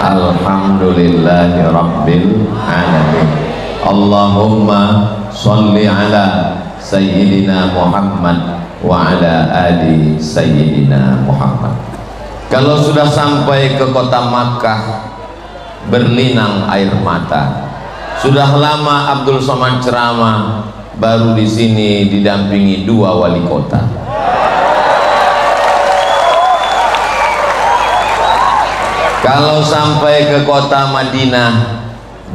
Alhamdulillahi Rabbil Alamin. Allahumma sholli ala Sayyidina Muhammad wa ala ali Sayyidina Muhammad. Kalau sudah sampai ke kota Makkah berlinang air mata. Sudah lama Abdul Somad ceramah, baru di sini didampingi 2 wali kota. Kalau sampai ke kota Madinah,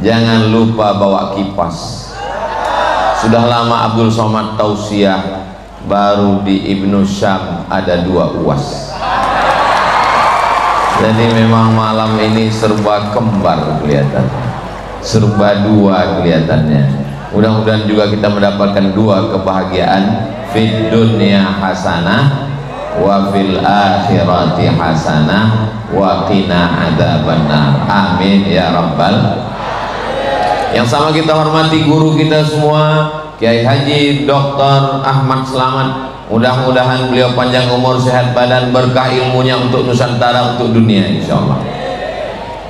jangan lupa bawa kipas. Sudah lama Abdul Somad tausiah, baru di Ibnu Syam ada 2 UAS. Jadi memang malam ini serba kembar kelihatannya, serba 2 kelihatannya. Mudah-mudahan juga kita mendapatkan 2 kebahagiaan, fid dunya hasanah wa fil akhirati hasanah wa qina adzabannar. Amin ya rabbal. Yang sama kita hormati guru kita semua, Kiai Haji Dr. Ahmad Selamat. Mudah-mudahan beliau panjang umur, sehat badan, berkah ilmunya untuk Nusantara, untuk dunia insyaallah.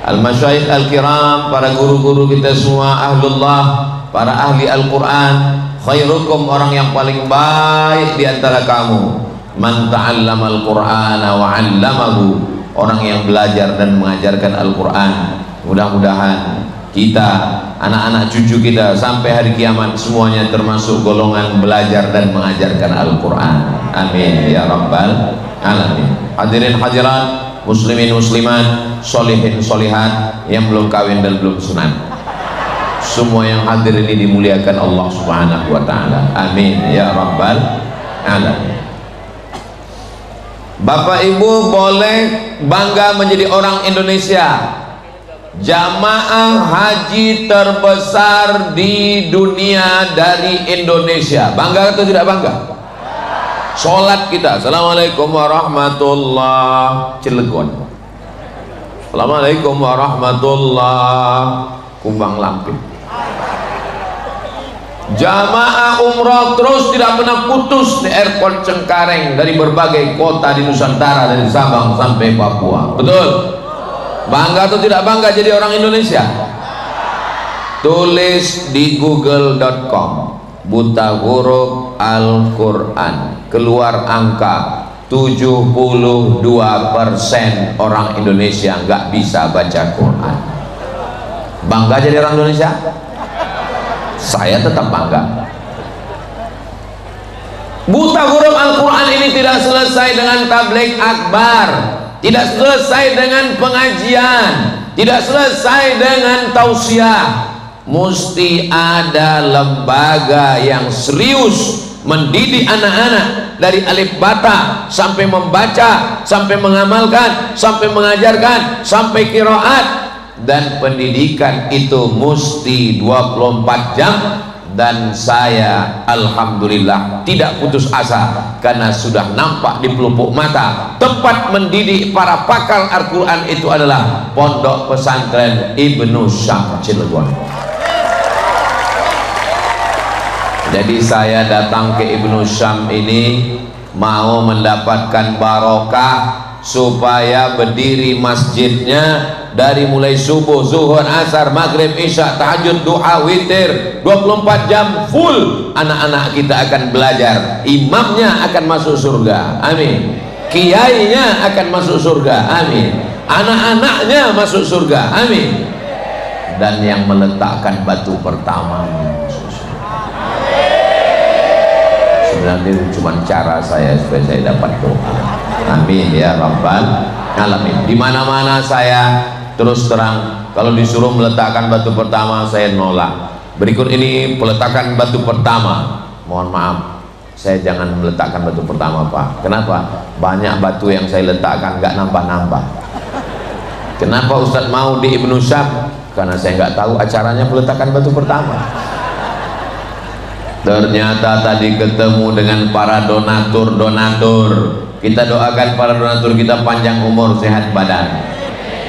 Al-Masyaikh Al-Kiram, para guru-guru kita semua, ahlullah, para ahli Al-Quran. Khairukum, orang yang paling baik di antara kamu, man ta'allamal Qur'ana wa 'allamahu, orang yang belajar dan mengajarkan Al-Quran. Mudah-mudahan kita, anak-anak cucu kita sampai hari kiamat semuanya termasuk golongan belajar dan mengajarkan Al-Quran. Amin ya rabbal alamin. Hadirin hadirat, muslimin muslimat, solihin solihat, yang belum kawin dan belum sunat, semua yang hadir ini dimuliakan Allah subhanahu wa ta'ala. Amin ya rabbal alamin. Bapak ibu boleh bangga menjadi orang Indonesia. Jamaah haji terbesar di dunia dari Indonesia. Bangga atau tidak bangga? Sholat kita, assalamualaikum warahmatullahi Cilegon, assalamualaikum warahmatullahi Kumbang Lampir. Jamaah umroh terus tidak pernah putus di airport Cengkareng, dari berbagai kota di Nusantara, dari Sabang sampai Papua. Betul? Bangga atau tidak bangga jadi orang Indonesia? Tulis di google.com buta huruf Al-Quran, keluar angka 72% orang Indonesia nggak bisa baca Quran. Bangga jadi orang Indonesia? Saya tetap bangga. Buta huruf Al-Quran ini tidak selesai dengan tabligh akbar, tidak selesai dengan pengajian, tidak selesai dengan tausiah. Mesti ada lembaga yang serius mendidik anak-anak dari alif bata sampai membaca, sampai mengamalkan, sampai mengajarkan, sampai qiraat. Dan pendidikan itu mesti 24 jam. Dan saya alhamdulillah tidak putus asa, karena sudah nampak di pelupuk mata tempat mendidik para pakal Al-Quran itu adalah Pondok Pesantren Ibnu Syam Cilegon. Jadi saya datang ke Ibnu Syam ini mau mendapatkan barokah, supaya berdiri masjidnya dari mulai subuh, zuhur, asar, maghrib, isya, tahajud, duha, witir, 24 jam full. Anak-anak kita akan belajar, imamnya akan masuk surga, amin. Kiainya akan masuk surga, amin. Anak-anaknya masuk surga, amin. Dan yang meletakkan batu pertama masuk surga. Sebenarnya itu cuma cara saya supaya saya dapat doa. Amin ya rabbal alamin. Di mana-mana saya terus terang, kalau disuruh meletakkan batu pertama saya nolak. Berikut ini peletakan batu pertama. Mohon maaf, saya jangan meletakkan batu pertama, Pak. Kenapa? Banyak batu yang saya letakkan nggak nambah-nambah. Kenapa Ustadz mau di Ibnu Syam? Karena saya nggak tahu acaranya peletakan batu pertama. Ternyata tadi ketemu dengan para donatur. Kita doakan para donatur kita panjang umur, sehat badan,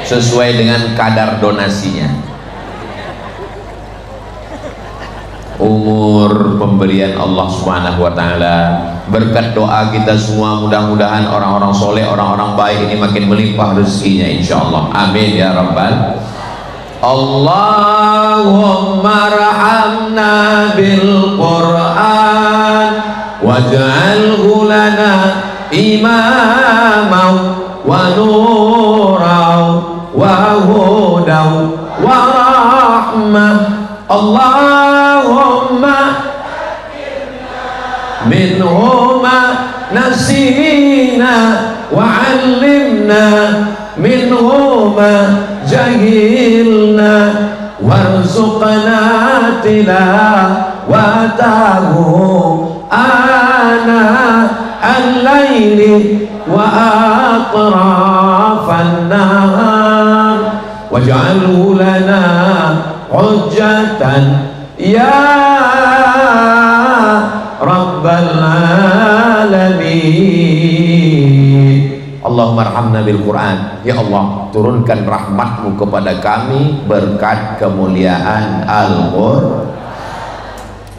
sesuai dengan kadar donasinya. Umur pemberian Allah Subhanahu wa ta'ala Berkat doa kita semua, mudah-mudahan orang-orang soleh, orang-orang baik ini makin melimpah rezekinya insyaallah. Amin ya rabbal. Allahumma rahamna bil Qur'an waj'alhu lana imaman wa nuran wa hudan wa rahmah. Allahumma minhuma nasina wa 'allimna minhuma jahilna warzuqna tilawatahu ana al-laili wa atrafan nahar waj'alhu lana hujjatan ya rabbal alamin. Allahumma arhamna bil Quran. Ya Allah, turunkan rahmatmu kepada kami berkat kemuliaan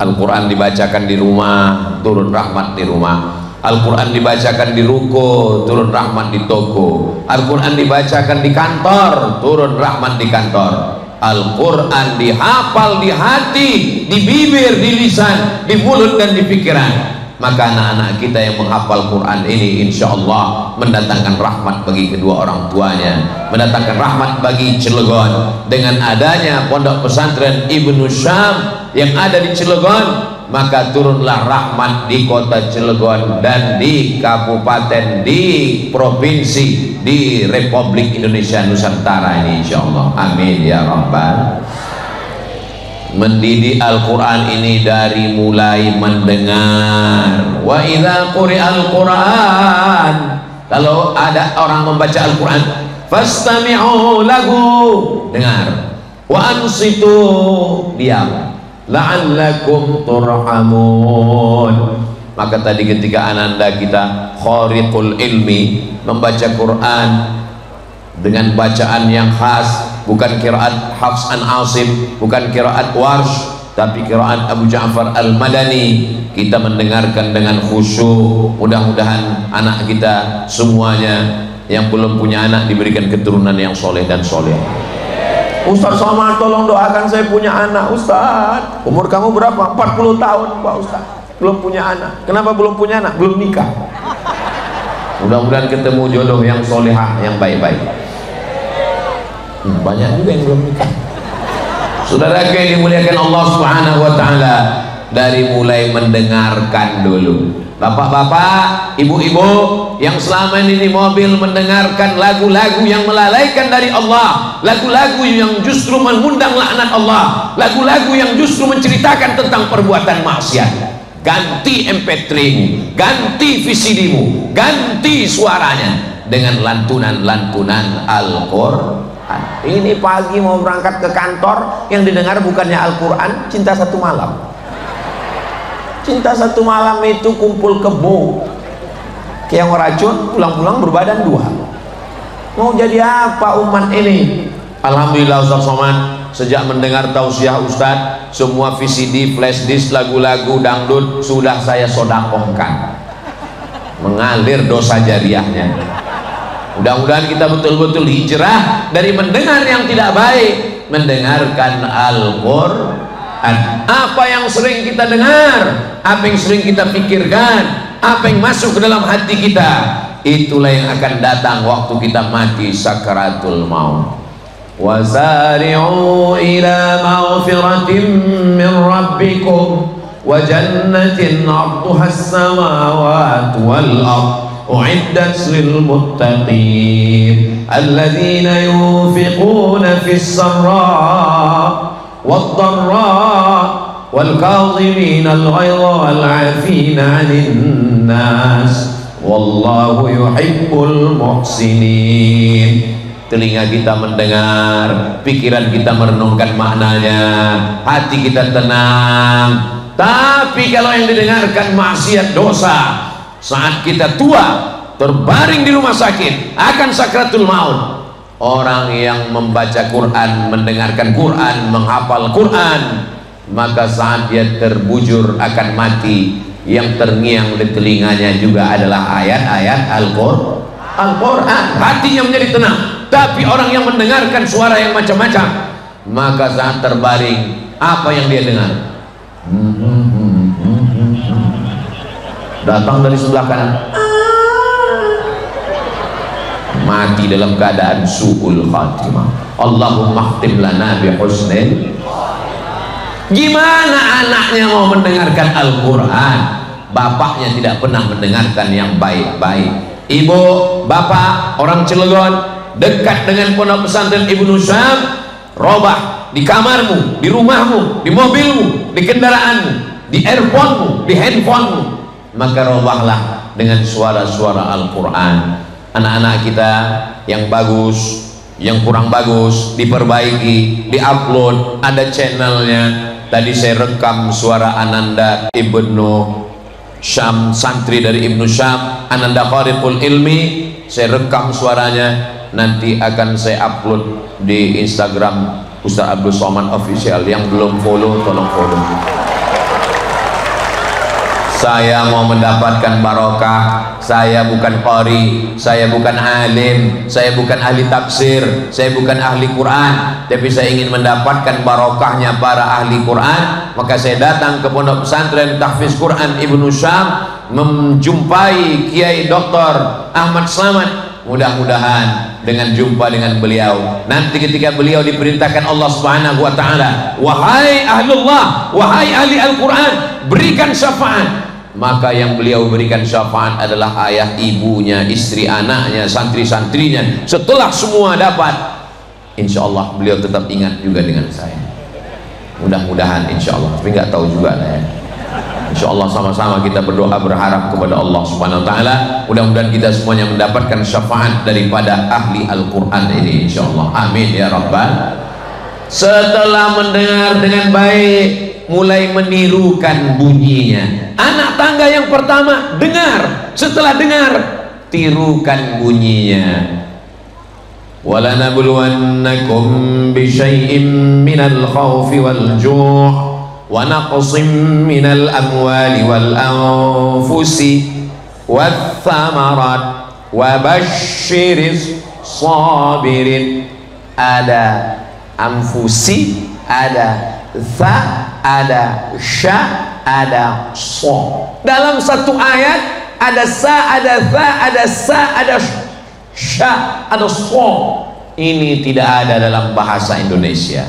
Al-Quran dibacakan di rumah, turun rahmat di rumah. Al-Quran dibacakan di ruko, turun rahmat di toko. Al-Quran dibacakan di kantor, turun rahmat di kantor. Al-Quran dihafal di hati, di bibir, di lisan, di mulut dan di pikiran. Maka anak-anak kita yang menghafal Quran ini insya Allah mendatangkan rahmat bagi kedua orang tuanya, mendatangkan rahmat bagi Cilegon. Dengan adanya pondok pesantren Ibnu Syam yang ada di Cilegon, maka turunlah rahmat di kota Cilegon dan di kabupaten, di provinsi, di Republik Indonesia Nusantara ini insya Allah. Amin ya rabbal. Mendidik Al-Quran ini dari mulai mendengar. Wa idza quri'al Quran, kalau ada orang membaca Al-Quran, fastami'u lahu, dengar. Wa ansitu, diam. La'allakum turhamun. Maka tadi ketika ananda kita khariqul ilmi membaca Quran dengan bacaan yang khas, bukan qiraat Hafs an Asim, bukan qiraat Warsh, tapi qiraat Abu Ja'far Al-Madani, kita mendengarkan dengan khusyuk. Mudah-mudahan anak kita semuanya yang belum punya anak diberikan keturunan yang soleh dan soleh. Ustaz Somad, tolong doakan saya punya anak. Ustaz, umur kamu berapa? 40 tahun Pak Ustaz, belum punya anak. Kenapa belum punya anak? Belum nikah. Mudah-mudahan ketemu jodoh yang solehah, yang baik-baik. Banyak juga yang belum nikah. Saudara yang dimuliakan Allah Subhanahu wa taala, dari mulai mendengarkan dulu. Bapak-bapak, ibu-ibu yang selama ini di mobil mendengarkan lagu-lagu yang melalaikan dari Allah, lagu-lagu yang justru mengundang laknat Allah, lagu-lagu yang justru menceritakan tentang perbuatan maksiat, ganti MP3-mu, ganti VCD-mu, ganti suaranya dengan lantunan-lantunan Al-Quran. Ini pagi mau berangkat ke kantor, yang didengar bukannya Al-Quran, Cinta Satu Malam. Cinta Satu Malam itu kumpul kebo, kayak yang racun, pulang-pulang berbadan dua. Mau jadi apa umat ini? Alhamdulillah Ustaz Somad, sejak mendengar tausiah Ustaz, semua VCD, flash disk, lagu-lagu dangdut sudah saya sodakohkan, mengalir dosa jariahnya. Mudah-mudahan kita betul-betul hijrah dari mendengar yang tidak baik, mendengarkan Al-Quran. Apa yang sering kita dengar, apa yang sering kita pikirkan, apa yang masuk ke dalam hati kita, itulah yang akan datang waktu kita mati sakaratul maut. Wasari'u ila maghfiratin min rabbikum wa jannatin 'arduha as-samawati wal ardh u'iddat lil muttaqin alladzina yunfiquna fis sarra wad dharra wal kadhimina al ghaidha wal 'afina 'anil nas wallahu yuhibbul muhsinin. Telinga kita mendengar, pikiran kita merenungkan maknanya, hati kita tenang. Tapi kalau yang didengarkan maksiat, dosa, saat kita tua terbaring di rumah sakit akan sakratul maut, orang yang membaca Quran, mendengarkan Quran, menghafal Quran, maka saat dia terbujur akan mati, yang terngiang di telinganya juga adalah ayat-ayat Al-Quran. Hatinya menjadi tenang. Tapi orang yang mendengarkan suara yang macam-macam, maka saat terbaring, apa yang dia dengar? Datang dari sebelah kanan, mati dalam keadaan su'ul khatimah. Allahumma khtim lana bi husnil. Gimana anaknya mau mendengarkan Al-Quran? Bapaknya tidak pernah mendengarkan yang baik-baik. Ibu, bapak, orang Cilegon dekat dengan pondok pesantren Ibnu Syam, robah di kamarmu, di rumahmu, di mobilmu, di kendaraanmu, di earphone-mu, di handphonemu, maka robahlah dengan suara-suara Al-Quran. Anak-anak kita yang bagus, yang kurang bagus diperbaiki, diupload, ada channelnya. Tadi saya rekam suara Ananda Ibnu Syam, santri dari Ibnu Syam, Ananda Khariqul Ilmi, saya rekam suaranya, nanti akan saya upload di Instagram Ustaz Abdul Somad Official. Yang belum follow tolong follow. Saya mau mendapatkan barokah. Saya bukan qari, saya bukan alim, saya bukan ahli tafsir, saya bukan ahli Quran, tapi saya ingin mendapatkan barokahnya para ahli Quran. Maka saya datang ke pondok pesantren Tahfiz Quran Ibnu Syam, menjumpai Kiai Dr. Ahmad Slamet. Mudah-mudahan dengan jumpa dengan beliau, nanti ketika beliau diperintahkan Allah Subhanahu wa ta'ala, wahai ahlullah, wahai ahli Al-Quran, berikan syafaat, maka yang beliau berikan syafaat adalah ayah, ibunya, istri, anaknya, santri-santrinya. Setelah semua dapat, insya Allah beliau tetap ingat juga dengan saya. Mudah-mudahan insya Allah, tapi nggak tahu juga lah ya. Insya Allah sama-sama kita berdoa, berharap kepada Allah Subhanahu wa ta'ala, mudah-mudahan kita semuanya mendapatkan syafaat daripada ahli Al-Quran ini, insya Allah. Amin ya Rabbal. Setelah mendengar dengan baik, mulai menirukan bunyinya. Anak tangga yang pertama dengar, setelah dengar tirukan bunyinya. وَلَنَبْلُوَنَّكُمْ بِشَيْءٍ مِّنَ الْخَوْفِ وَالْجُوعِ وَنَقْصٍ مِّنَ الْأَمْوَالِ وَالْأَنفُسِ وَالثَّمَرَاتِ وَبَشِّرِ الصَّابِرِينَ. Ada anfusi, ada za, ada sya, ada so. Dalam satu ayat ada sa, ada za, ada sa, ada sya, ada so. Ini tidak ada dalam bahasa Indonesia.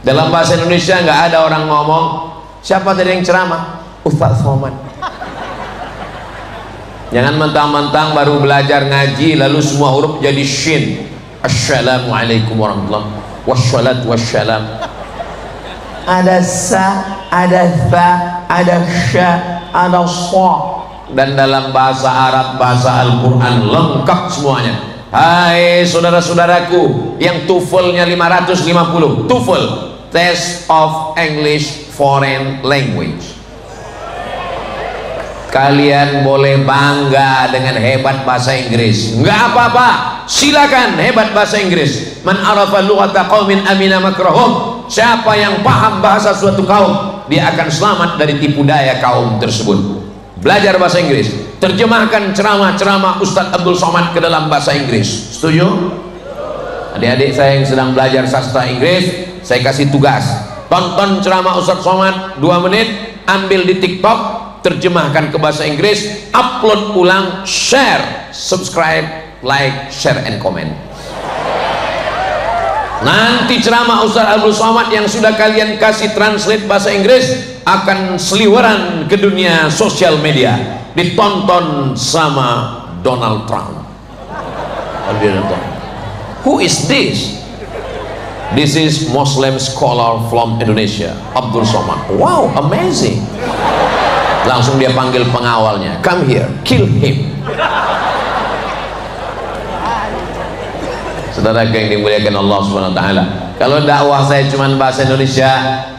Dalam bahasa Indonesia nggak ada orang ngomong, siapa tadi yang ceramah? Ustaz Somad. Jangan mentang-mentang baru belajar ngaji lalu semua huruf jadi shin. Assalamualaikum warahmatullahi wassalatu wassalam. Ada sa, ada tha, ada sya, ada so. Dan dalam bahasa Arab, bahasa Al-Quran lengkap semuanya. Hai saudara-saudaraku yang TOEFL-nya 550, TOEFL, Test of English Foreign Language. Kalian boleh bangga dengan hebat bahasa Inggris, nggak apa-apa, silakan hebat bahasa Inggris. Man arafa lughata qaumin amina makrahum. Siapa yang paham bahasa suatu kaum, dia akan selamat dari tipu daya kaum tersebut. Belajar bahasa Inggris, terjemahkan ceramah-ceramah Ustadz Abdul Somad ke dalam bahasa Inggris. Setuju? Adik-adik saya yang sedang belajar sastra Inggris, saya kasih tugas, tonton ceramah Ustadz Somad 2 menit, ambil di TikTok, terjemahkan ke bahasa Inggris, upload ulang, share, subscribe, like, share and comment. Nanti ceramah Ustaz Abdul Somad yang sudah kalian kasih translate bahasa Inggris akan seliweran ke dunia sosial media, ditonton sama Donald Trump. Who is this? This is Muslim scholar from Indonesia, Abdul Somad. Wow, amazing. Langsung dia panggil pengawalnya, come here, kill him. Saudara yang dimuliakan Allah Subhanahu wa ta'ala, kalau dakwah saya cuma bahasa Indonesia,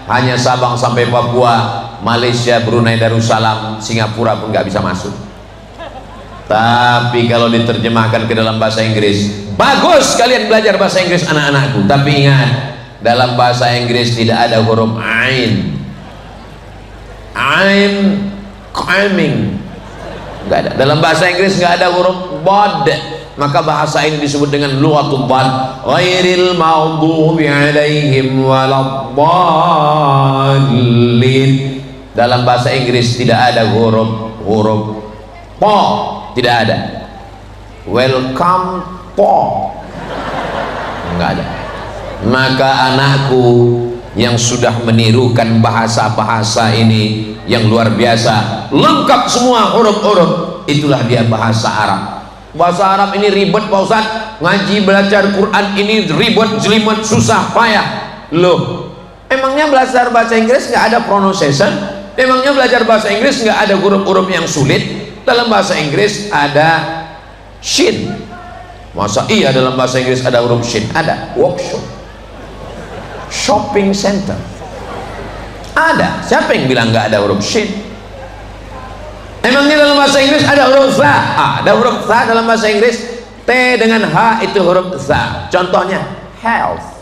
hanya Sabang sampai Papua, Malaysia, Brunei, Darussalam, Singapura pun nggak bisa masuk. Tapi kalau diterjemahkan ke dalam bahasa Inggris, bagus kalian belajar bahasa Inggris anak-anakku. Tapi ingat, dalam bahasa Inggris tidak ada huruf ain. Ain, coming, nggak ada. Dalam bahasa Inggris nggak ada huruf bod, maka bahasa ini disebut dengan lughatul bod. Ghairil maghdubi alaihim waladdallin. Dalam bahasa Inggris tidak ada huruf po, tidak ada. Welcome po, nggak ada. Maka anakku yang sudah menirukan bahasa-bahasa ini yang luar biasa, lengkap semua huruf-huruf, itulah dia bahasa Arab. Bahasa Arab ini ribet Pak Ustaz, ngaji belajar Quran ini ribet, jelimet, susah, payah. Loh, emangnya belajar bahasa Inggris nggak ada pronunciation? Emangnya belajar bahasa Inggris nggak ada huruf-huruf yang sulit? Dalam bahasa Inggris ada shin. Masa iya dalam bahasa Inggris ada huruf shin? Ada. Workshop, shopping center, ada. Siapa yang bilang nggak ada huruf shin? Emangnya dalam bahasa Inggris ada huruf za? Ada huruf za dalam bahasa Inggris. T dengan H itu huruf za. Contohnya health.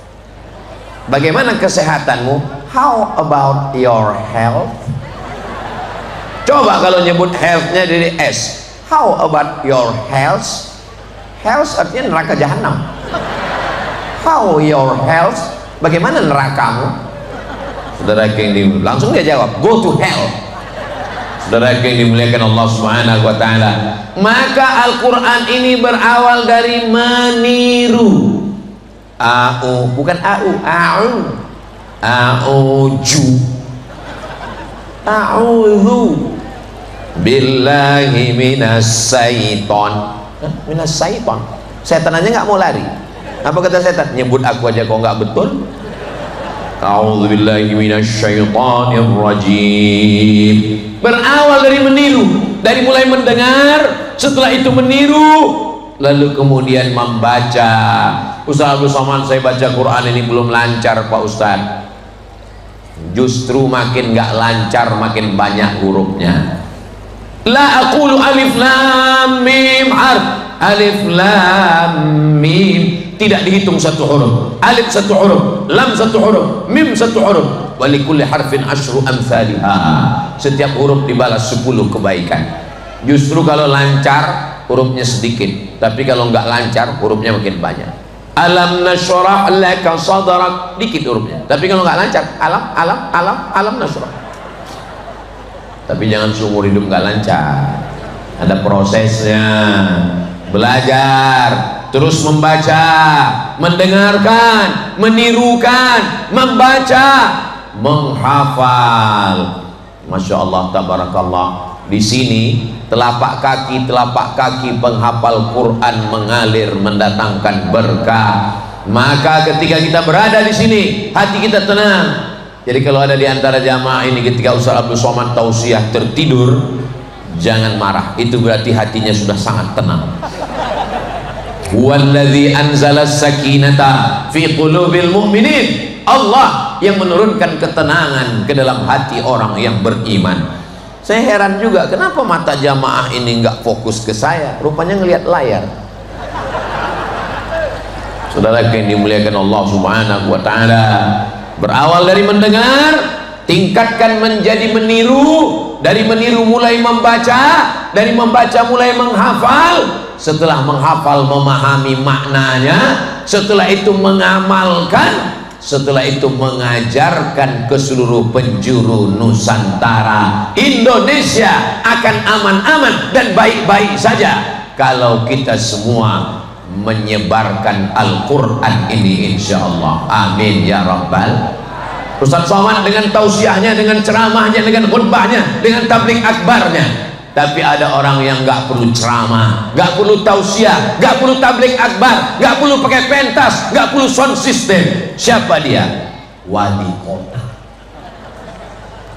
Bagaimana kesehatanmu? How about your health? Coba kalau nyebut health-nya dari S. How about your health? Health artinya neraka jahanam. How your health? Bagaimana nerakamu? Saudara yang langsung dia jawab, go to hell. Saudara yang dimuliakan Allah Subhanahu wa taala. Maka Al-Qur'an ini berawal dari meniru. Au, bukan au, auju. A'udzu billahi minas syaiton. Minas syaiton. Setan aja nggak mau lari. Apa kata setan? Nyebut aku aja kok nggak betul. A'udzu billahi minasyaitonir rajim. Berawal dari meniru, dari mulai mendengar, setelah itu meniru, lalu kemudian membaca. Ustaz Abdul Somad, saya baca Quran ini belum lancar Pak Ustaz. Justru makin nggak lancar, makin banyak hurufnya. La aqulu alif lam mim harf. Alif lam mim tidak dihitung satu huruf. Alif satu huruf, lam satu huruf, mim satu huruf. Wa likulli harfin asyru amsalha. Setiap huruf dibalas 10 kebaikan. Justru kalau lancar hurufnya sedikit, tapi kalau nggak lancar hurufnya makin banyak. Alam nashrah laka sadrak, dikit hurufnya, tapi kalau nggak lancar alam nashrah. Tapi jangan seumur hidup nggak lancar, ada prosesnya. Belajar, terus membaca, mendengarkan, menirukan, membaca, menghafal. Masya Allah, tabarakallah. Di sini telapak kaki penghafal Quran mengalir mendatangkan berkah. Maka ketika kita berada di sini, hati kita tenang. Jadi kalau ada di antara jamaah ini ketika Ustaz Abdul Somad tausiah tertidur, jangan marah. Itu berarti hatinya sudah sangat tenang. Wallazi anzalas sakinata fi qulubil mu'minin. Allah yang menurunkan ketenangan ke dalam hati orang yang beriman. Saya heran juga kenapa mata jamaah ini nggak fokus ke saya, rupanya ngelihat layar. Saudara yang dimuliakan Allah Subhanahu wa taala, berawal dari mendengar, tingkatkan menjadi meniru, dari meniru mulai membaca, dari membaca mulai menghafal, setelah menghafal memahami maknanya, setelah itu mengamalkan, setelah itu mengajarkan ke seluruh penjuru Nusantara. Indonesia akan aman-aman dan baik-baik saja kalau kita semua menyebarkan Al-Quran ini, insya Allah. Amin ya Rabbal. Ustaz Somad dengan tausiahnya, dengan ceramahnya, dengan khutbahnya, dengan tabligh akbarnya. Tapi ada orang yang nggak perlu ceramah, nggak perlu tausiah, nggak perlu tabligh akbar, nggak perlu pakai pentas, nggak perlu sound system. Siapa dia? Wali kota.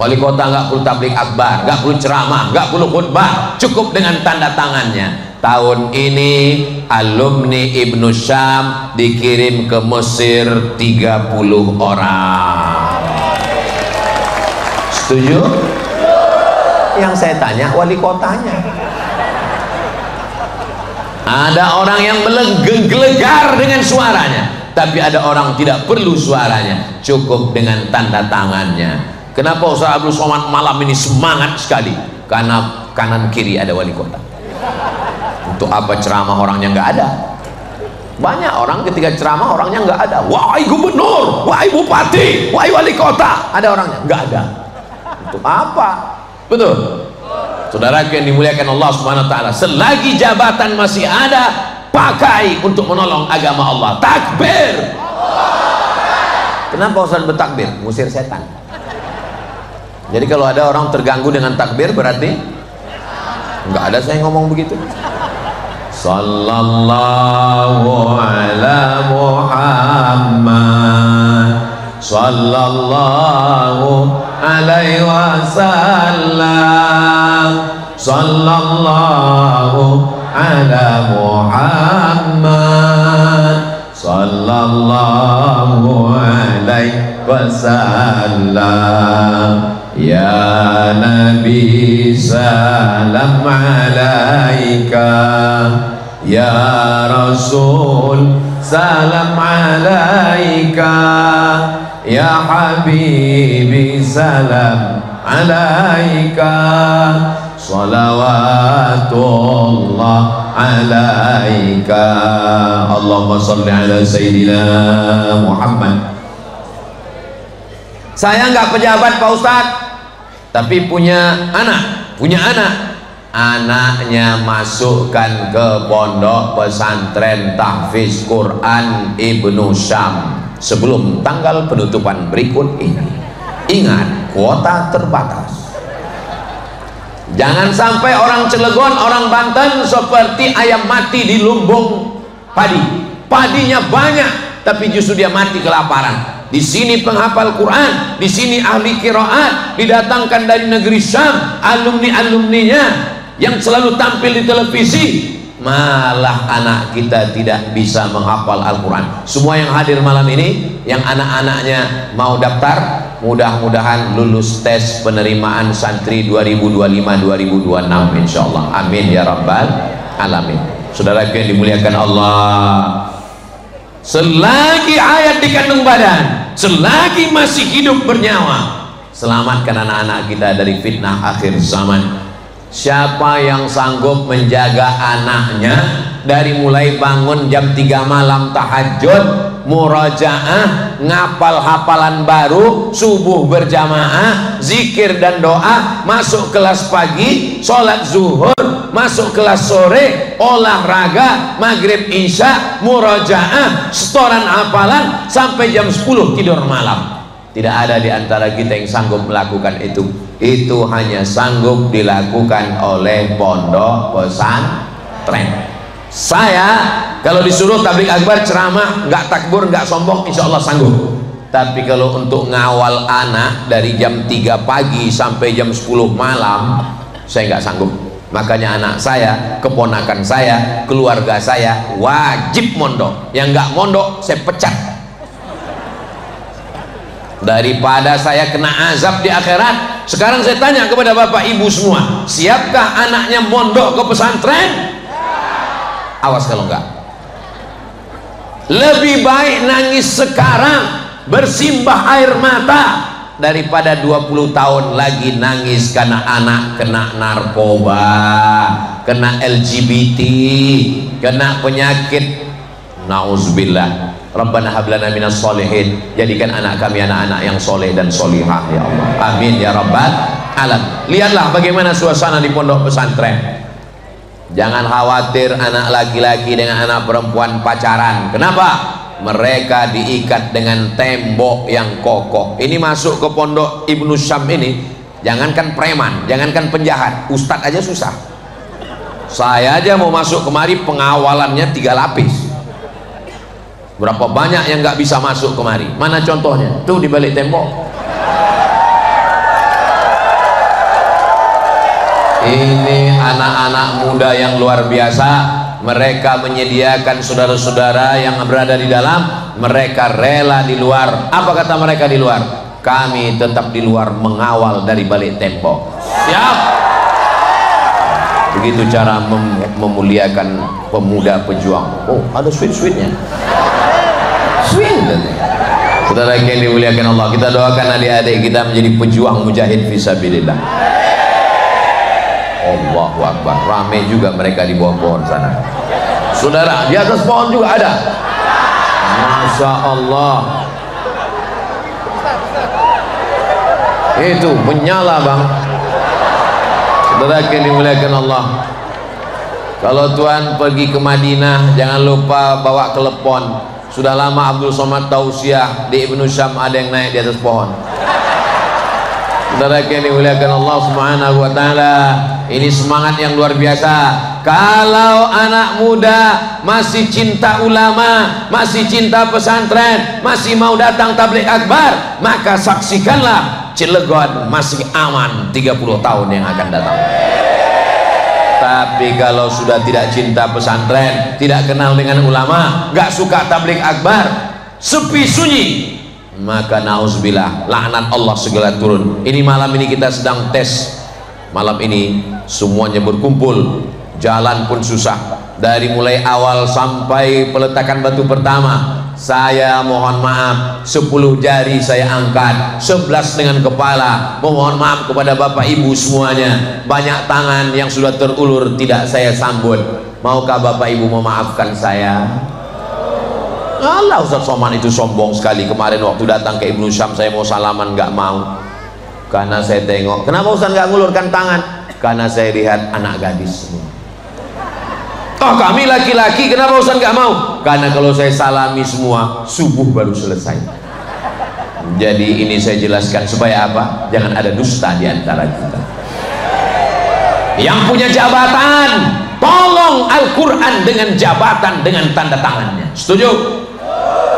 Wali kota nggak perlu tabligh akbar, nggak perlu ceramah, nggak perlu khutbah, cukup dengan tanda tangannya. Tahun ini alumni Ibnu Syam dikirim ke Mesir 30 orang. Setuju? Yang saya tanya wali kotanya. Ada orang yang menggelegar dengan suaranya, tapi ada orang tidak perlu suaranya, cukup dengan tanda tangannya. Kenapa Ustaz Abdul Somad malam ini semangat sekali? karena kanan kiri ada wali kota. Untuk apa ceramah orangnya nggak ada? Banyak orang ketika ceramah orangnya nggak ada. Wahai gubernur, wahai bupati, wahai wali kota, ada orangnya? Nggak ada. Untuk apa? Betul. Saudara yang dimuliakan Allah Subhanahu wa taala, selagi jabatan masih ada, pakai untuk menolong agama Allah. Takbir. Kenapa Ustaz bertakbir? Ngusir setan. Jadi kalau ada orang terganggu dengan takbir berarti nggak ada saya ngomong begitu. Sallallahu ala Muhammad, sallallahu alaihi wasallam, sallallahu ala Muhammad, sallallahu alaihi wasallam. Ya Nabi salam alaika, ya Rasul salam alaika, ya Habibi salam alaika, salawatullah alaika. Allahumma salli ala Sayyidina Muhammad. Saya nggak pejabat Pak Ustadz, tapi punya anak, anaknya masukkan ke pondok pesantren tahfiz Quran Ibnu Syam sebelum tanggal penutupan berikut ini. Ingat, kuota terbatas. Jangan sampai orang Cilegon, orang Banten seperti ayam mati di lumbung padi. Padinya banyak, tapi justru dia mati kelaparan. Di sini penghafal Quran, di sini ahli qiraat, didatangkan dari negeri Syam, alumni-alumninya yang selalu tampil di televisi, malah anak kita tidak bisa menghafal Al-Quran. Semua yang hadir malam ini, yang anak-anaknya mau daftar, mudah-mudahan lulus tes penerimaan santri 2025-2026 insyaallah. Amin ya rabbal alamin. Saudara yang dimuliakan Allah, selagi ayat di kandung badan, selagi masih hidup bernyawa, selamatkan anak-anak kita dari fitnah akhir zaman. Siapa yang sanggup menjaga anaknya dari mulai bangun jam 3 malam tahajud, murajaah, ngapal hafalan baru, subuh berjamaah, zikir dan doa, masuk kelas pagi, sholat zuhur, masuk kelas sore, olahraga, maghrib isya, murajaah, setoran hafalan sampai jam 10 tidur malam. Tidak ada di antara kita yang sanggup melakukan itu. Itu hanya sanggup dilakukan oleh pondok pesantren. Saya kalau disuruh tabligh akbar ceramah, nggak takbur, nggak sombong, insya Allah sanggup. Tapi kalau untuk ngawal anak dari jam 3 pagi sampai jam 10 malam, saya nggak sanggup. Makanya anak saya, keponakan saya, keluarga saya wajib mondok. Yang nggak mondok saya pecat. Daripada saya kena azab di akhirat, sekarang saya tanya kepada bapak ibu semua, siapkah anaknya mondok ke pesantren? Awas kalau enggak. Lebih baik nangis sekarang, bersimbah air mata, daripada 20 tahun lagi nangis karena anak kena narkoba, kena LGBT, kena penyakit. Nauzubillah. Rabbana hablana minas solihin, jadikan anak kami anak-anak yang soleh dan solihah ya Allah, amin ya rabbal alam. Lihatlah bagaimana suasana di pondok pesantren. Jangan khawatir anak laki-laki dengan anak perempuan pacaran. Kenapa? Mereka diikat dengan tembok yang kokoh. Ini masuk ke pondok Ibnu Syam ini, jangankan preman, jangankan penjahat, ustadz aja susah. Saya aja mau masuk kemari pengawalannya 3 lapis. Berapa banyak yang nggak bisa masuk kemari? Mana contohnya? Tuh di balik tembok. Ini anak-anak muda yang luar biasa. Mereka menyediakan saudara-saudara yang berada di dalam. Mereka rela di luar. Apa kata mereka di luar? Kami tetap di luar mengawal dari balik tembok. Siap. Begitu cara memuliakan pemuda pejuang. Oh, ada sweet-sweetnya. Saudara yang dimuliakan Allah, kita doakan adik-adik kita menjadi pejuang mujahid fisabilillah. Allahu Akbar, rame juga mereka di bawah pohon sana. Saudara, di atas pohon juga ada. Masya Allah, itu menyala bang. Saudara yang dimuliakan Allah, kalau Tuhan pergi ke Madinah jangan lupa bawa telepon. Sudah lama Abdul Somad tausiah di Ibnu Syam ada yang naik di atas pohon. Saudara yang dimuliakan Allah Subhanahu wa taala, ini semangat yang luar biasa. Kalau anak muda masih cinta ulama, masih cinta pesantren, masih mau datang tabligh akbar, maka saksikanlah Cilegon masih aman 30 tahun yang akan datang. Tapi kalau sudah tidak cinta pesantren, tidak kenal dengan ulama, gak suka tabligh akbar, sepi sunyi, maka nauzubillah, laknat Allah segala turun. Ini malam ini kita sedang tes. Malam ini semuanya berkumpul, jalan pun susah. Dari mulai awal sampai peletakan batu pertama, saya mohon maaf, 10 jari saya angkat, 11 dengan kepala. Mohon maaf kepada bapak ibu semuanya. Banyak tangan yang sudah terulur tidak saya sambut. Maukah bapak ibu memaafkan saya? Allah, Ustaz Somad itu sombong sekali. Kemarin waktu datang ke Ibnu Syam saya mau salaman nggak mau, karena saya tengok, kenapa Ustaz nggak ngulurkan tangan? Karena saya lihat anak gadis semua. Oh, kami laki-laki, kenapa Ustaz nggak mau? Karena kalau saya salami semua subuh baru selesai. Jadi ini saya jelaskan supaya apa? Jangan ada dusta di antara kita. Yang punya jabatan, tolong Al-Quran dengan jabatan, dengan tanda tangannya. Setuju?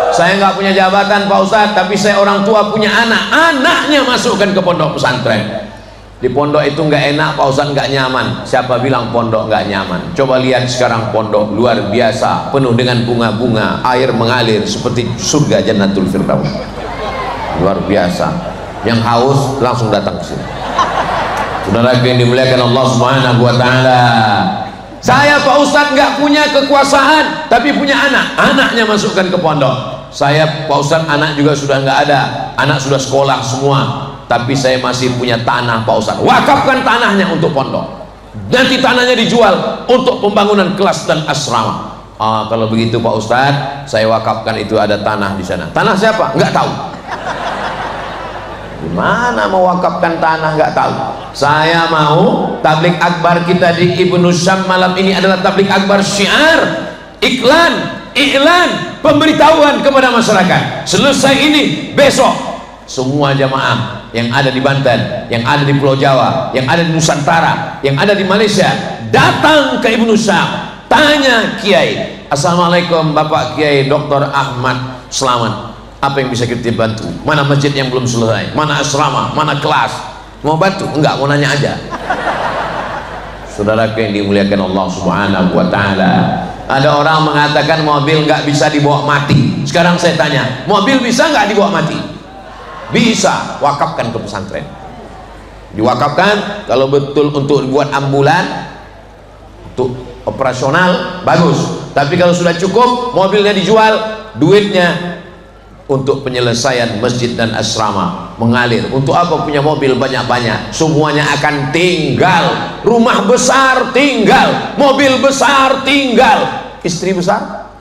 Saya nggak punya jabatan Pak Ustadz, tapi saya orang tua punya anak, anaknya masukkan ke pondok pesantren. Di pondok itu nggak enak Pak Ustadz, nggak nyaman. Siapa bilang pondok nggak nyaman? Coba lihat sekarang pondok luar biasa, penuh dengan bunga-bunga, air mengalir seperti surga Jannatul Firdaus. Luar biasa. Yang haus langsung datang ke sini. Saudara yang dimuliakan Allah Subhanahu wa taala, saya Pak Ustadz nggak punya kekuasaan, tapi punya anak, anaknya masukkan ke pondok. Saya Pak Ustadz anak juga sudah nggak ada, anak sudah sekolah semua, tapi saya masih punya tanah Pak Ustadz. Wakafkan tanahnya untuk pondok. Nanti tanahnya dijual untuk pembangunan kelas dan asrama. Kalau begitu Pak Ustadz, saya wakafkan itu, ada tanah di sana. Tanah siapa? Nggak tahu. Gimana mau wakafkan tanah nggak tahu? Saya mau tabligh akbar kita di Ibnu Syam malam ini adalah tabligh akbar syiar, iklan, iklan, pemberitahuan kepada masyarakat. Selesai ini, besok semua jamaah yang ada di Banten, yang ada di Pulau Jawa, yang ada di Nusantara, yang ada di Malaysia, datang ke Ibnu Syam, tanya Kiai, Assalamualaikum Bapak Kiai Dr. Ahmad Selamat, apa yang bisa kita bantu? Mana masjid yang belum selesai? Mana asrama? Mana kelas? Mau bantu? Enggak, mau nanya aja. Saudara yang dimuliakan Allah Subhanahu wa taala, ada orang mengatakan mobil nggak bisa dibawa mati. Sekarang saya tanya, mobil bisa nggak dibawa mati? Bisa. Wakafkan ke pesantren. Diwakafkan, kalau betul untuk dibuat ambulan, untuk operasional, bagus. Tapi kalau sudah cukup, mobilnya dijual, duitnya untuk penyelesaian masjid dan asrama mengalir. Untuk apa punya mobil banyak-banyak? Semuanya akan tinggal. Rumah besar tinggal, mobil besar tinggal, istri besar.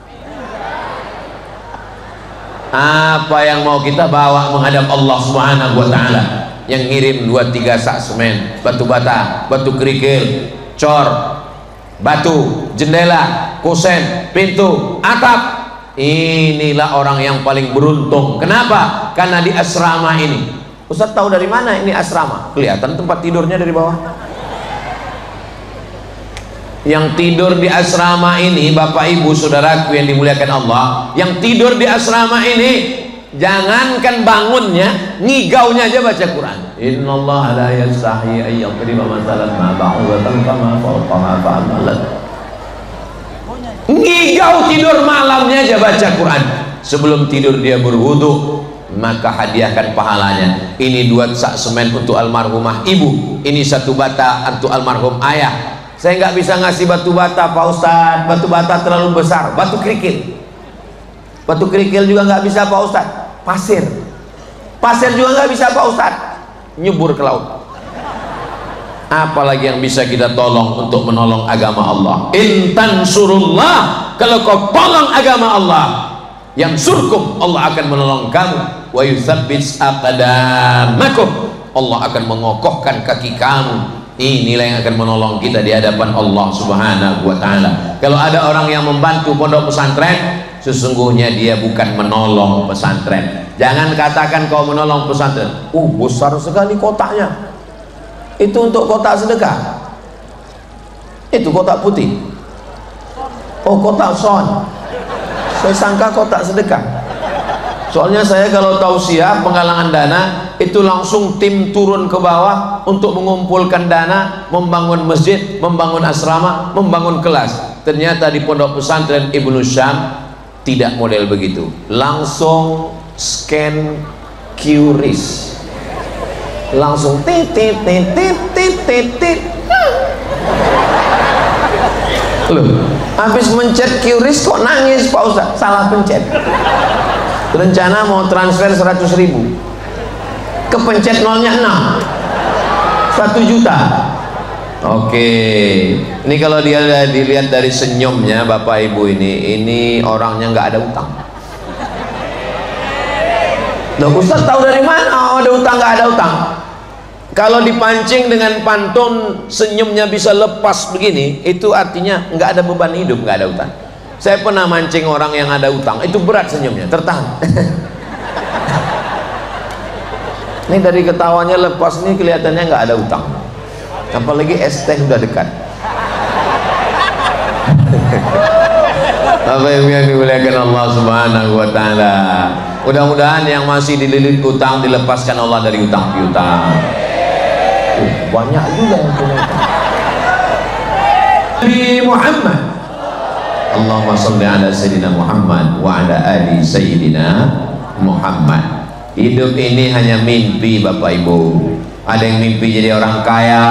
Apa yang mau kita bawa menghadap Allah Subhanahu wa taala? Yang ngirim 2-3 sak semen, batu bata, batu kerikil, cor, batu, jendela, kusen, pintu, atap. Inilah orang yang paling beruntung. Kenapa? Karena di asrama ini. Ustaz tahu dari mana ini asrama? Kelihatan tempat tidurnya dari bawah. Yang tidur di asrama ini, Bapak Ibu Saudaraku yang dimuliakan Allah, yang tidur di asrama ini, jangankan bangunnya, ngigaunya aja baca Quran. Innallaha la yastahi ay yadriba mathalan ma ba'udatan kama fawqaha fa'amalat. Ngigau tidur malamnya aja baca Quran. Sebelum tidur dia berwudu, maka hadiahkan pahalanya. Ini 2 sak semen untuk almarhumah ibu, ini 1 bata untuk almarhum ayah. Saya nggak bisa ngasih batu bata Pak Ustadz, batu bata terlalu besar. Batu kerikil, batu kerikil juga nggak bisa Pak Ustadz. Pasir, pasir juga nggak bisa Pak Ustadz. Nyebur ke laut. apalagi yang bisa kita tolong untuk menolong agama Allah. In tansurullah, kalau kau tolong agama Allah, yang surkum, Allah akan menolong kamu. Wa yutsabbits aqdamakum, Allah akan mengokohkan kaki kamu. Inilah yang akan menolong kita di hadapan Allah Subhanahu wa ta'ala. Kalau ada orang yang membantu pondok pesantren, sesungguhnya dia bukan menolong pesantren. Jangan katakan kau menolong pesantren, besar sekali kotaknya, itu untuk kotak sedekah, itu kotak putih, kotak son, saya sangka kotak sedekah. Soalnya saya kalau tausiah penggalangan dana itu langsung tim turun ke bawah untuk mengumpulkan dana, membangun masjid, membangun asrama, membangun kelas. Ternyata di pondok pesantren Ibnu Syam tidak model begitu, langsung scan QRIS, langsung titit. Loh, habis mencet QRIS kok nangis Pak Ustaz? Salah pencet. Rencana mau transfer 100.000, kepencet nolnya 6, 1 juta. Oke, ini kalau dia dilihat dari senyumnya Bapak Ibu, ini orangnya nggak ada utang. Nah, Ustaz tahu dari mana ada utang? Nggak ada utang. Kalau dipancing dengan pantun senyumnya bisa lepas begini, itu artinya nggak ada beban hidup, nggak ada utang. Saya pernah mancing orang yang ada utang, itu berat senyumnya, tertahan. Ini dari ketawanya lepas, ini kelihatannya nggak ada utang. Apalagi es teh udah dekat. Apa yang dimuliakan Allah Subhanahu wa ta'ala. Mudah-mudahan yang masih dililit utang dilepaskan Allah dari utang piutang. Banyak juga yang punya utang. Nabi Muhammad, Allahumma sholli ala Sayyidina Muhammad wa ala ali Sayyidina Muhammad. Hidup ini hanya mimpi Bapak Ibu. Ada yang mimpi jadi orang kaya,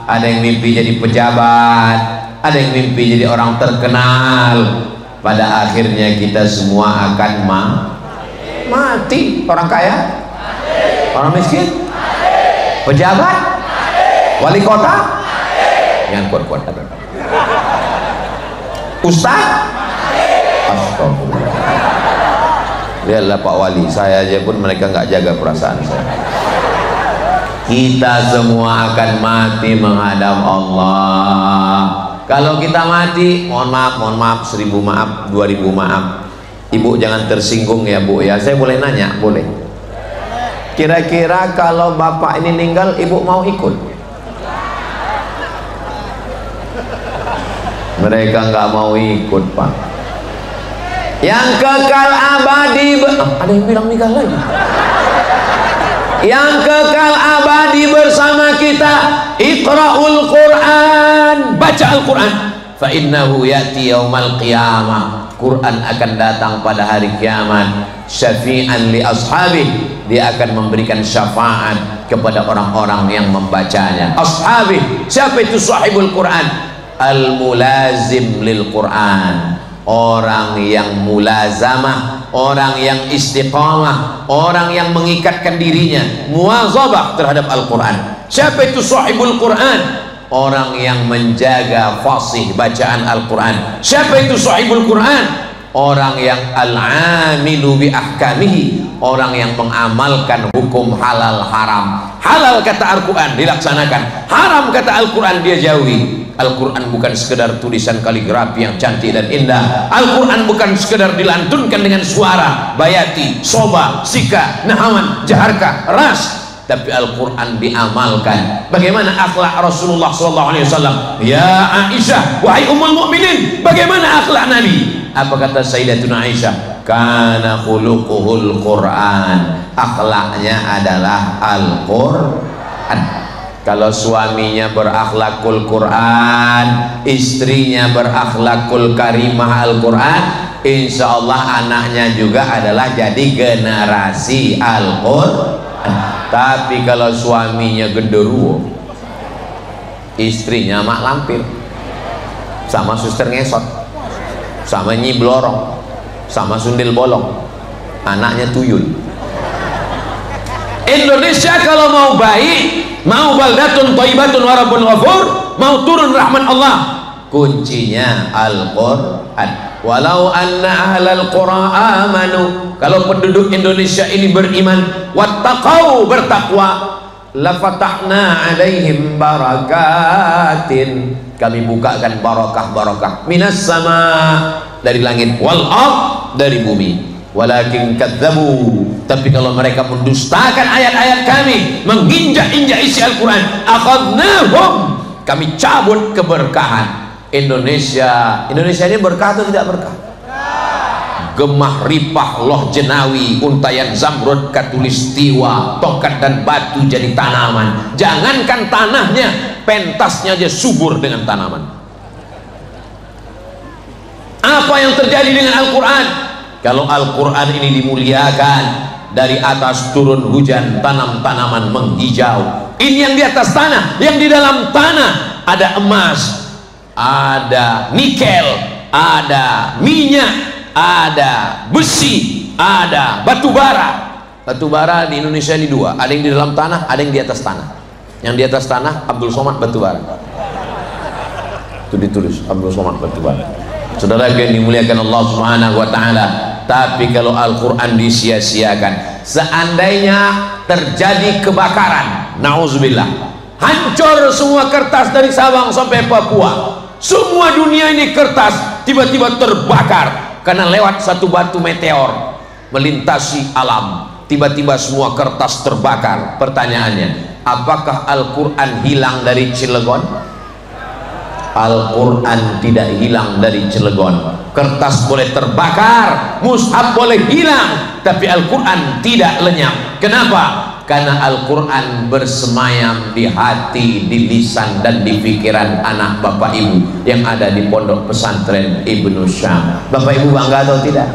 ada yang mimpi jadi pejabat, ada yang mimpi jadi orang terkenal. Pada akhirnya kita semua akan mati. Orang kaya, orang miskin, pejabat, wali kota, yang kuat-kuat, ustaz, astagfirullah. Lihatlah Pak Wali, saya aja pun mereka nggak jaga perasaan saya. Kita semua akan mati menghadap Allah. Kalau kita mati, mohon maaf, 1000 maaf, 2000 maaf. Ibu jangan tersinggung ya Bu ya. Saya boleh nanya? Boleh. Kira-kira kalau bapak ini meninggal, ibu mau ikut? Mereka nggak mau ikut Pak. Yang kekal abadi, ada yang bilang nikah lagi. Yang kekal abadi bersama kita, Iqra'ul Quran, baca Al-Quran. Fa innahu ya'ti yaumal qiyamah, Quran akan datang pada hari kiamat. Syafi'an li ashabih, dia akan memberikan syafaat kepada orang-orang yang membacanya. Ashabih, siapa itu sahibul Quran? Al-mulazim lil Quran, orang yang mulazamah, orang yang istiqamah, orang yang mengikatkan dirinya, muwazabah terhadap Al-Quran. Siapa itu sahibul Quran? Orang yang menjaga fasih bacaan Al-Quran. Siapa itu sahibul Quran? Orang yang al-amilu bi ahkamihi, orang yang mengamalkan hukum halal haram. Halal kata Al-Quran dilaksanakan, haram kata Al-Quran dia jauhi. Al-Quran bukan sekedar tulisan kaligrafi yang cantik dan indah. Al-Quran bukan sekedar dilantunkan dengan suara bayati, soba, sika, nahawan, jaharka, ras, tapi Al-Quran diamalkan. Bagaimana akhlak Rasulullah SAW? Ya Aisyah, wahai ummul mukminin, bagaimana akhlak Nabi? Apa kata Sayyidatuna Aisyah? Kana khuluquhul Quran, akhlaknya adalah Al-Quran. Kalau suaminya berakhlakul Quran, istrinya berakhlakul karimah Al-Quran, insya Allah anaknya juga adalah jadi generasi Al-Quran. Tapi kalau suaminya genderuwo, istrinya mak lampir, sama suster ngesot, sama nyi blorong, sama sundel bolong, anaknya tuyul. Indonesia kalau mau baik, mau baldatun thayyibatun wa rabbun ghafur, mau turun rahmat Allah, kuncinya Al-Quran. Walau anna ahlal qura amanu, kalau penduduk Indonesia ini beriman, wattaqau, bertakwa, lafatahna alaihim barakatin, kami bukakan barakah-barakah, minas sama, dari langit, wal ard, dari bumi. Walakin kadzabu, tapi kalau mereka mendustakan ayat-ayat kami, menginjak-injak isi Al-Quran, akhadnahum, kami cabut keberkahan. Indonesia ini berkah atau tidak berkah? Gemah ripah loh jenawi, untayan zamrud, katulistiwa, tongkat dan batu jadi tanaman. Jangankan tanahnya, pentasnya aja subur dengan tanaman. Apa yang terjadi dengan Al-Quran? Kalau Al-Quran ini dimuliakan, dari atas turun hujan, tanam-tanaman menghijau. Ini yang di atas tanah, yang di dalam tanah ada emas, ada nikel, ada minyak, ada besi, ada batu bara. Batu bara di Indonesia ini dua, ada yang di dalam tanah, ada yang di atas tanah. Yang di atas tanah Abdul Somad batu bara, itu ditulis Abdul Somad batu bara. Saudara yang dimuliakan Allah Subhanahu wa ta'ala, tapi kalau Al-Quran disia-siakan, seandainya terjadi kebakaran, na'udzubillah, hancur semua kertas dari Sabang sampai Papua, semua dunia ini kertas tiba-tiba terbakar karena lewat satu batu meteor melintasi alam, tiba-tiba semua kertas terbakar. Pertanyaannya, apakah Al-Quran hilang dari Cilegon? Al-Quran tidak hilang dari Cilegon. Kertas boleh terbakar, mushaf boleh hilang, tapi Al-Quran tidak lenyap. Kenapa? Karena Al-Quran bersemayam di hati, di lisan, dan di pikiran anak bapak ibu yang ada di pondok pesantren Ibnu Syam. Bapak ibu bangga atau tidak?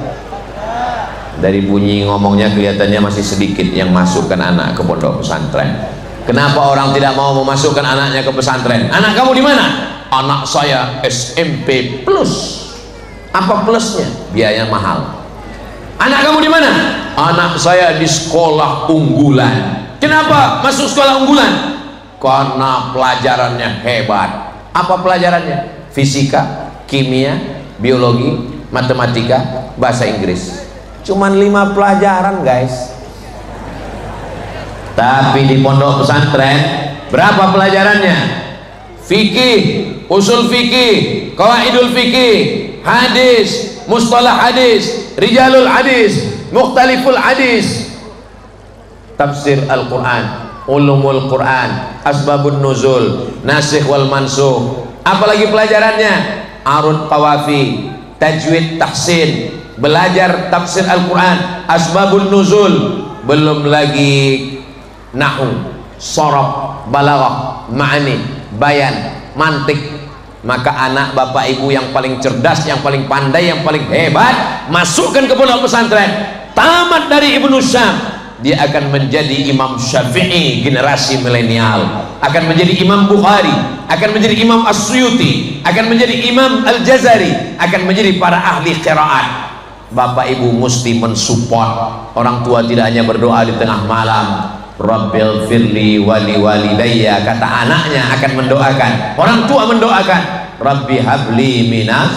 Dari bunyi ngomongnya kelihatannya masih sedikit yang masukkan anak ke pondok pesantren. Kenapa orang tidak mau memasukkan anaknya ke pesantren? Anak kamu di mana? Anak saya SMP plus. Apa plusnya? Biaya mahal. Anak kamu di mana? Anak saya di sekolah unggulan. Kenapa masuk sekolah unggulan? Karena pelajarannya hebat. Apa pelajarannya? Fisika, kimia, biologi, matematika, bahasa Inggris. Cuman 5 pelajaran guys. Tapi di pondok pesantren berapa pelajarannya? Fikih, usul fikih, qawaidul fikih, hadis, mustalah hadis, rijalul hadis, mukhtaliful hadis, tafsir Al-Quran, ulumul Quran, asbabun nuzul, nasikh wal mansukh. Apalagi pelajarannya? Arud qawafi, tajwid tahsin, belajar tafsir Al-Quran, asbabun nuzul, belum lagi nahu, sorof, balaghah, ma'ani, bayan, mantik. Maka anak bapak ibu yang paling cerdas, yang paling pandai, yang paling hebat, masukkan ke pondok pesantren, tamat dari Ibnu Syam, dia akan menjadi Imam Syafi'i generasi milenial, akan menjadi Imam Bukhari, akan menjadi Imam As-Suyuti, akan menjadi Imam Al-Jazari, akan menjadi para ahli qiraat. Bapak ibu mesti mensupport. Orang tua tidak hanya berdoa di tengah malam, Rabbil firli wali walidayya, kata anaknya akan mendoakan, orang tua mendoakan, Rabbi habli minas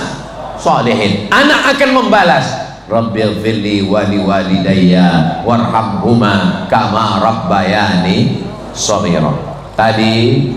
sholihin, anak akan membalas, Rabbil firli wali walidayya warhamhuma kama rabbayani shaghira. Tadi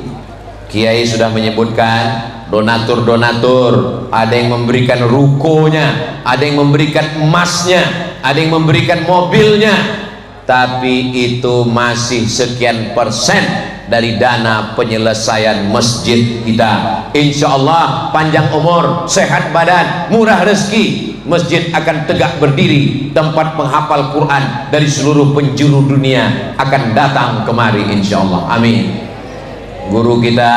Kiai sudah menyebutkan donatur-donatur, ada yang memberikan rukonya, ada yang memberikan emasnya, ada yang memberikan mobilnya, tapi itu masih sekian persen dari dana penyelesaian masjid kita. Insya Allah panjang umur, sehat badan, murah rezeki, masjid akan tegak berdiri, tempat penghafal Quran dari seluruh penjuru dunia akan datang kemari insya Allah. Amin. Guru kita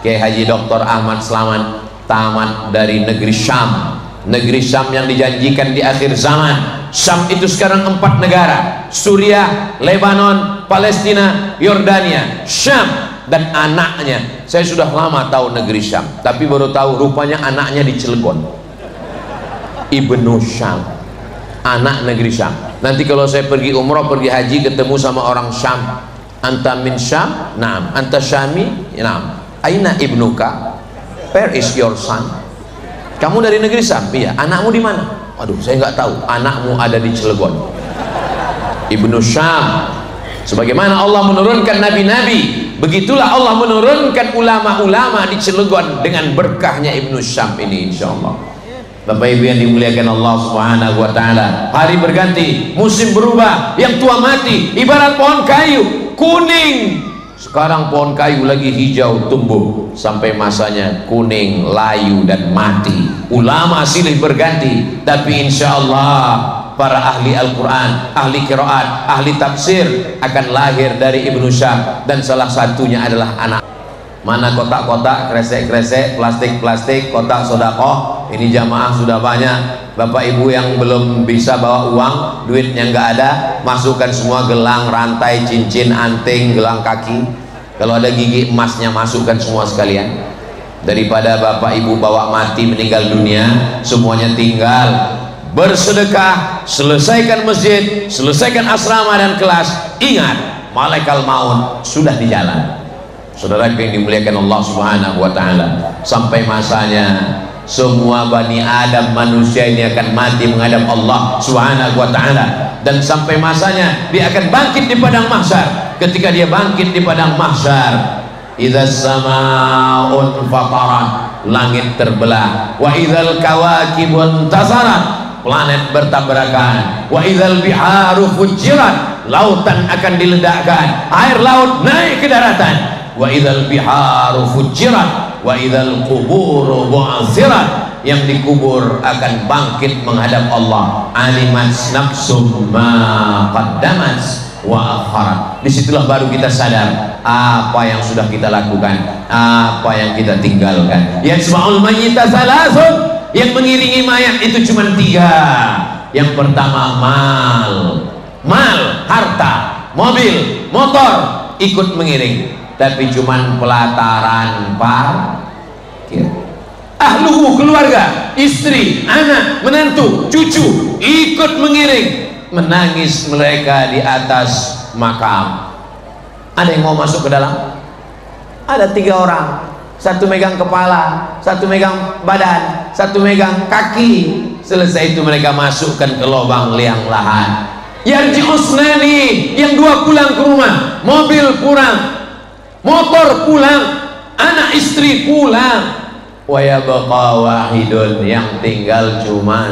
Kiai Haji Dr. Ahmad Slaman tamat dari negeri Syam, negeri Syam yang dijanjikan di akhir zaman. Syam itu sekarang 4 negara, Suriah, Lebanon, Palestina, Yordania, Syam. Dan anaknya, saya sudah lama tahu negeri Syam, tapi baru tahu rupanya anaknya di Cilegon. Ibnu Syam, anak negeri Syam. Nanti kalau saya pergi umrah, pergi haji, ketemu sama orang Syam, anta min Syam? Naam. Anta Syami? Naam. Aina ibnuka? Where is your son? Kamu dari negeri Syam? Iya. Anakmu di mana? Waduh, saya nggak tahu. Anakmu ada di Cilegon. Ibnu Syam. Sebagaimana Allah menurunkan nabi-nabi, begitulah Allah menurunkan ulama-ulama di Cilegon dengan berkahnya Ibnu Syam ini, insyaallah. Bapak Ibu yang dimuliakan Allah Subhanahu wa taala, hari berganti, musim berubah, yang tua mati, ibarat pohon kayu kuning. Sekarang pohon kayu lagi hijau tumbuh, sampai masanya kuning, layu dan mati. Ulama silih berganti, tapi insya Allah para ahli Al-Quran, ahli qiraat, ahli tafsir akan lahir dari Ibnu Syam, dan salah satunya adalah anak. Mana kotak-kotak, kresek-kresek, plastik-plastik, kotak sodakoh. Ini jamaah sudah banyak. Bapak ibu yang belum bisa bawa uang, duitnya nggak ada, masukkan semua gelang, rantai, cincin, anting, gelang kaki. Kalau ada gigi emasnya, masukkan semua sekalian. Daripada bapak ibu bawa mati, meninggal dunia, semuanya tinggal. Bersedekah, selesaikan masjid, selesaikan asrama dan kelas. Ingat, malaikat maut sudah di jalan. Saudara yang dimuliakan Allah Subhanahu wa taala, sampai masanya semua Bani Adam, manusia ini akan mati menghadap Allah Subhanahu wa taala, dan sampai masanya dia akan bangkit di padang mahsyar. Ketika dia bangkit di padang mahsyar, idzas samaa'un fatarat, langit terbelah, wa idzal kawakibun tasarat, planet bertabrakan, wa idzal biharu fujirat, lautan akan diledakkan, air laut naik ke daratan, wa idzal biharu fujirat, wa idzal quburu bu'athirat, yang dikubur akan bangkit menghadap Allah. Alimat nafsum ma qaddamat wa akharat. Disitulah baru kita sadar apa yang sudah kita lakukan, apa yang kita tinggalkan. Yasma'ul mayyita salasun, yang mengiringi mayat itu cuma 3. Yang pertama mal, harta, mobil, motor ikut mengiring, tapi cuman pelataran parkir. Ahluhu, keluarga, istri, anak, menantu, cucu ikut mengiring, menangis mereka di atas makam. Ada yang mau masuk ke dalam? Ada 3 orang, satu megang kepala, satu megang badan, satu megang kaki. Selesai itu mereka masukkan ke lubang liang lahat. Yarji usnani, yang 2 pulang ke rumah, mobil pulang, motor pulang, anak istri pulang. Wa yabqa wahidun, yang tinggal cuma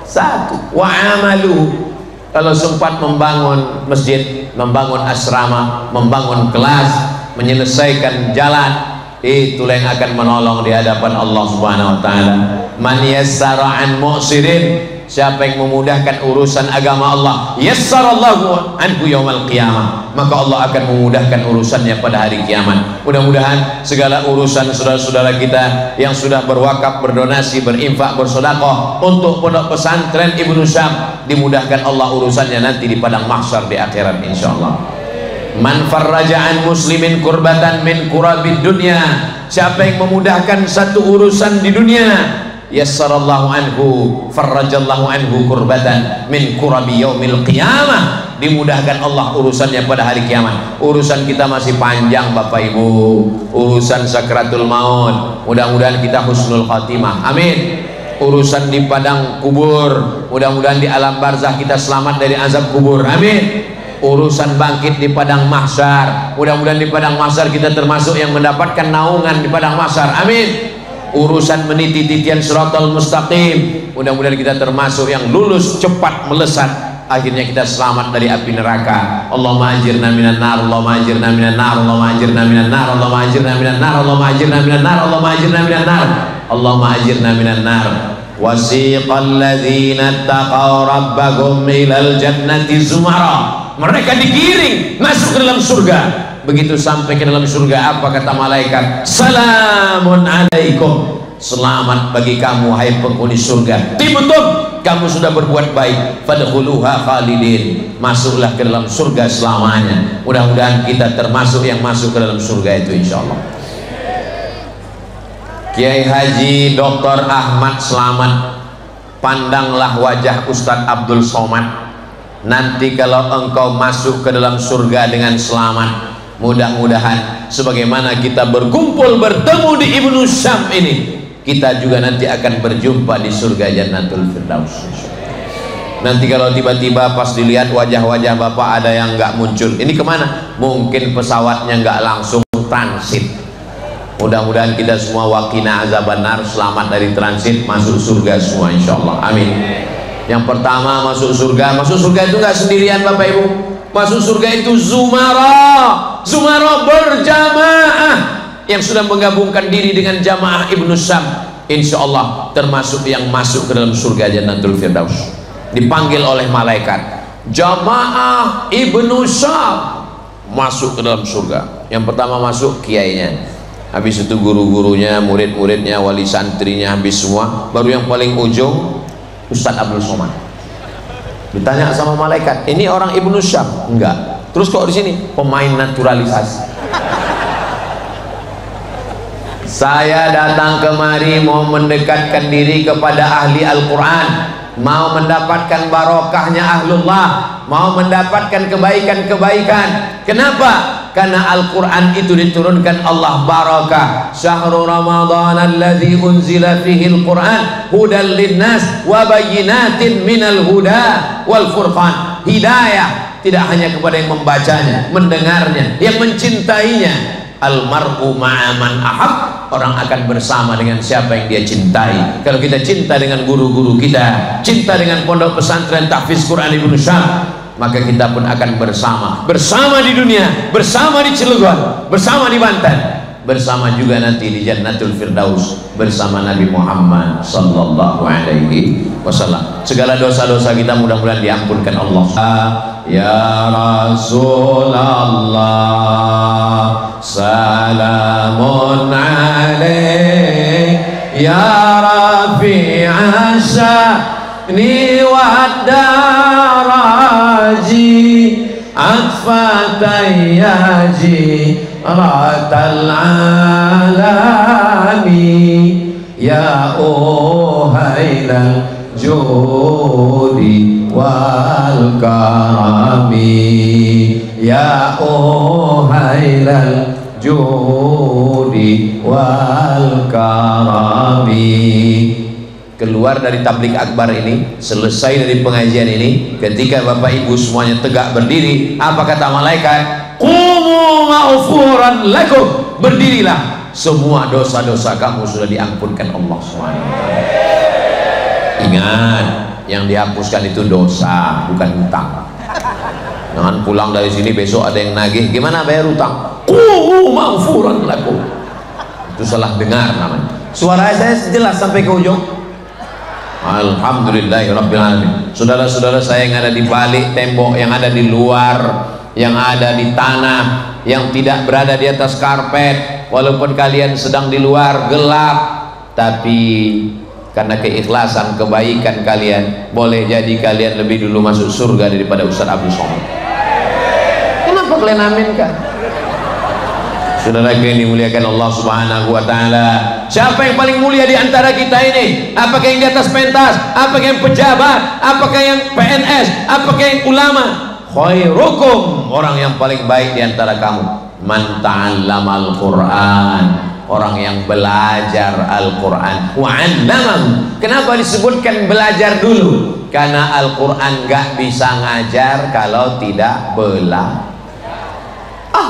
satu. Wa amalu, kalau sempat membangun masjid, membangun asrama, membangun kelas, menyelesaikan jalan, itulah yang akan menolong di hadapan Allah Subhanahu wa taala. Man yassara an mu'sirin, siapa yang memudahkan urusan agama Allah, yassarallahu anhu yaumal qiyamah, maka Allah akan memudahkan urusannya pada hari kiamat. Mudah-mudahan segala urusan saudara-saudara kita yang sudah berwakaf, berdonasi, berinfak, bersedekah untuk pondok pesantren Ibnu Syam, dimudahkan Allah urusannya nanti di padang mahsyar di akhirat insyaallah. Man farraja an muslimin kurbatan min kurabid dunya, siapa yang memudahkan satu urusan di dunia, yassarallahu anhu, farrajallahu anhu kurbatan min kurabi yaumil qiyamah, dimudahkan Allah urusannya pada hari kiamat. Urusan kita masih panjang Bapak Ibu, urusan sakratul maut, mudah-mudahan kita husnul khatimah, amin. Urusan di padang kubur, mudah-mudahan di alam barzah kita selamat dari azab kubur, amin. Urusan bangkit di padang mahsyar, mudah-mudahan di padang mahsyar kita termasuk yang mendapatkan naungan di padang mahsyar, amin. Urusan meniti titian siratal mustaqim, mudah-mudahan kita termasuk yang lulus cepat melesat, akhirnya kita selamat dari api neraka. Allahumma ajirna minan nar, Allahumma ajirna minan nar, Allahumma ajirna minan nar, Allahumma ajirna minan nar, Allahumma ajirna minan nar, Allahumma ajirna minan nar, Allahumma ajirna minan nar. Wasiqal ladzina taqaw rabbahum ilal jannati zumara, mereka digiring masuk ke dalam surga. Begitu sampai ke dalam surga, apa kata malaikat? Salamun alaikum, selamat bagi kamu hai penghuni surga, tibtum, kamu sudah berbuat baik, fadkhuluha khalidin, masuklah ke dalam surga selamanya. Mudah-mudahan kita termasuk yang masuk ke dalam surga itu insyaallah. Kiai Haji Dr. Ahmad Slamet, pandanglah wajah Ustadz Abdul Somad, nanti kalau engkau masuk ke dalam surga dengan selamat, mudah-mudahan sebagaimana kita berkumpul bertemu di Ibnu Syam ini, kita juga nanti akan berjumpa di surga Jannatul Firdaus. Nanti kalau tiba-tiba pas dilihat wajah-wajah bapak ada yang nggak muncul, ini kemana? Mungkin pesawatnya nggak langsung transit. Mudah-mudahan kita semua waqina azabannar, selamat dari transit, masuk surga semua insyaallah, amin. Yang pertama masuk surga itu nggak sendirian bapak ibu, masuk surga itu zumara berjamaah yang sudah menggabungkan diri dengan jamaah Ibnu Syam, insyaallah termasuk yang masuk ke dalam surga Jannatul Firdaus. Dipanggil oleh malaikat, jamaah Ibnu Syam masuk ke dalam surga. Yang pertama masuk kiainya, habis itu guru-gurunya, murid-muridnya, wali santrinya, habis semua. Baru yang paling ujung Ustadz Abdul Somad. Ditanya sama malaikat, ini orang Ibnu Syam? Enggak. Terus kok di sini? Pemain naturalisasi. Saya datang kemari mau mendekatkan diri kepada ahli Al-Quran, mau mendapatkan barokahnya ahlullah, mau mendapatkan kebaikan-kebaikan. Kenapa? Karena Al-Quran itu diturunkan Allah barakah. Syahrul Ramadan alladzi unzila fihi Al-Quran hudan linnas wa bayyinatin minal huda wal furqan. Hidayah tidak hanya kepada yang membacanya, mendengarnya, yang mencintainya. Almar'u ma'aman ahab, orang akan bersama dengan siapa yang dia cintai. Kalau kita cinta dengan guru-guru kita, cinta dengan pondok pesantren tahfiz Quran Ibnu Syam, maka kita pun akan bersama di dunia, bersama di Cilegon, bersama di Banten, bersama juga nanti di Jannatul Firdaus bersama Nabi Muhammad sallallahu alaihi wasallam. Segala dosa-dosa kita mudah-mudahan diampunkan Allah. Ya Rasulullah salamun alaik ya rafi'a sya'ni wa daraji atfatayyaji ratal alami ya uhailal judi wal karami ya uhailal judi wal karami. Keluar dari tablik akbar ini, selesai dari pengajian ini, ketika bapak ibu semuanya tegak berdiri, apa kata malaikat? Qumu ma'furan lakum, berdirilah, semua dosa-dosa kamu sudah diampunkan Allah SWT. Ingat, yang dihapuskan itu dosa, bukan hutang. Jangan pulang dari sini besok ada yang nagih, gimana bayar hutang? Qumu ma'furan lakum. Itu salah dengar namanya. Suara saya jelas sampai ke ujung. Alhamdulillahirrabbilalamin. Saudara-saudara saya yang ada di balik tembok, yang ada di luar, yang ada di tanah, yang tidak berada di atas karpet, walaupun kalian sedang di luar gelap, tapi karena keikhlasan kebaikan kalian, boleh jadi kalian lebih dulu masuk surga daripada Ustadz Abdul Somad. Kenapa kalian aminkan? Saudara yang dimuliakan Allah Subhanahu wa taala, siapa yang paling mulia di antara kita ini? Apakah yang di atas pentas? Apakah yang pejabat? Apakah yang PNS? Apakah yang ulama? Khairukum, orang yang paling baik di antara kamu, man ta'allamal Qur'an, orang yang belajar Al-Qur'an wa 'allamahu. Kenapa disebutkan belajar dulu? Karena Al-Qur'an gak bisa ngajar kalau tidak belajar.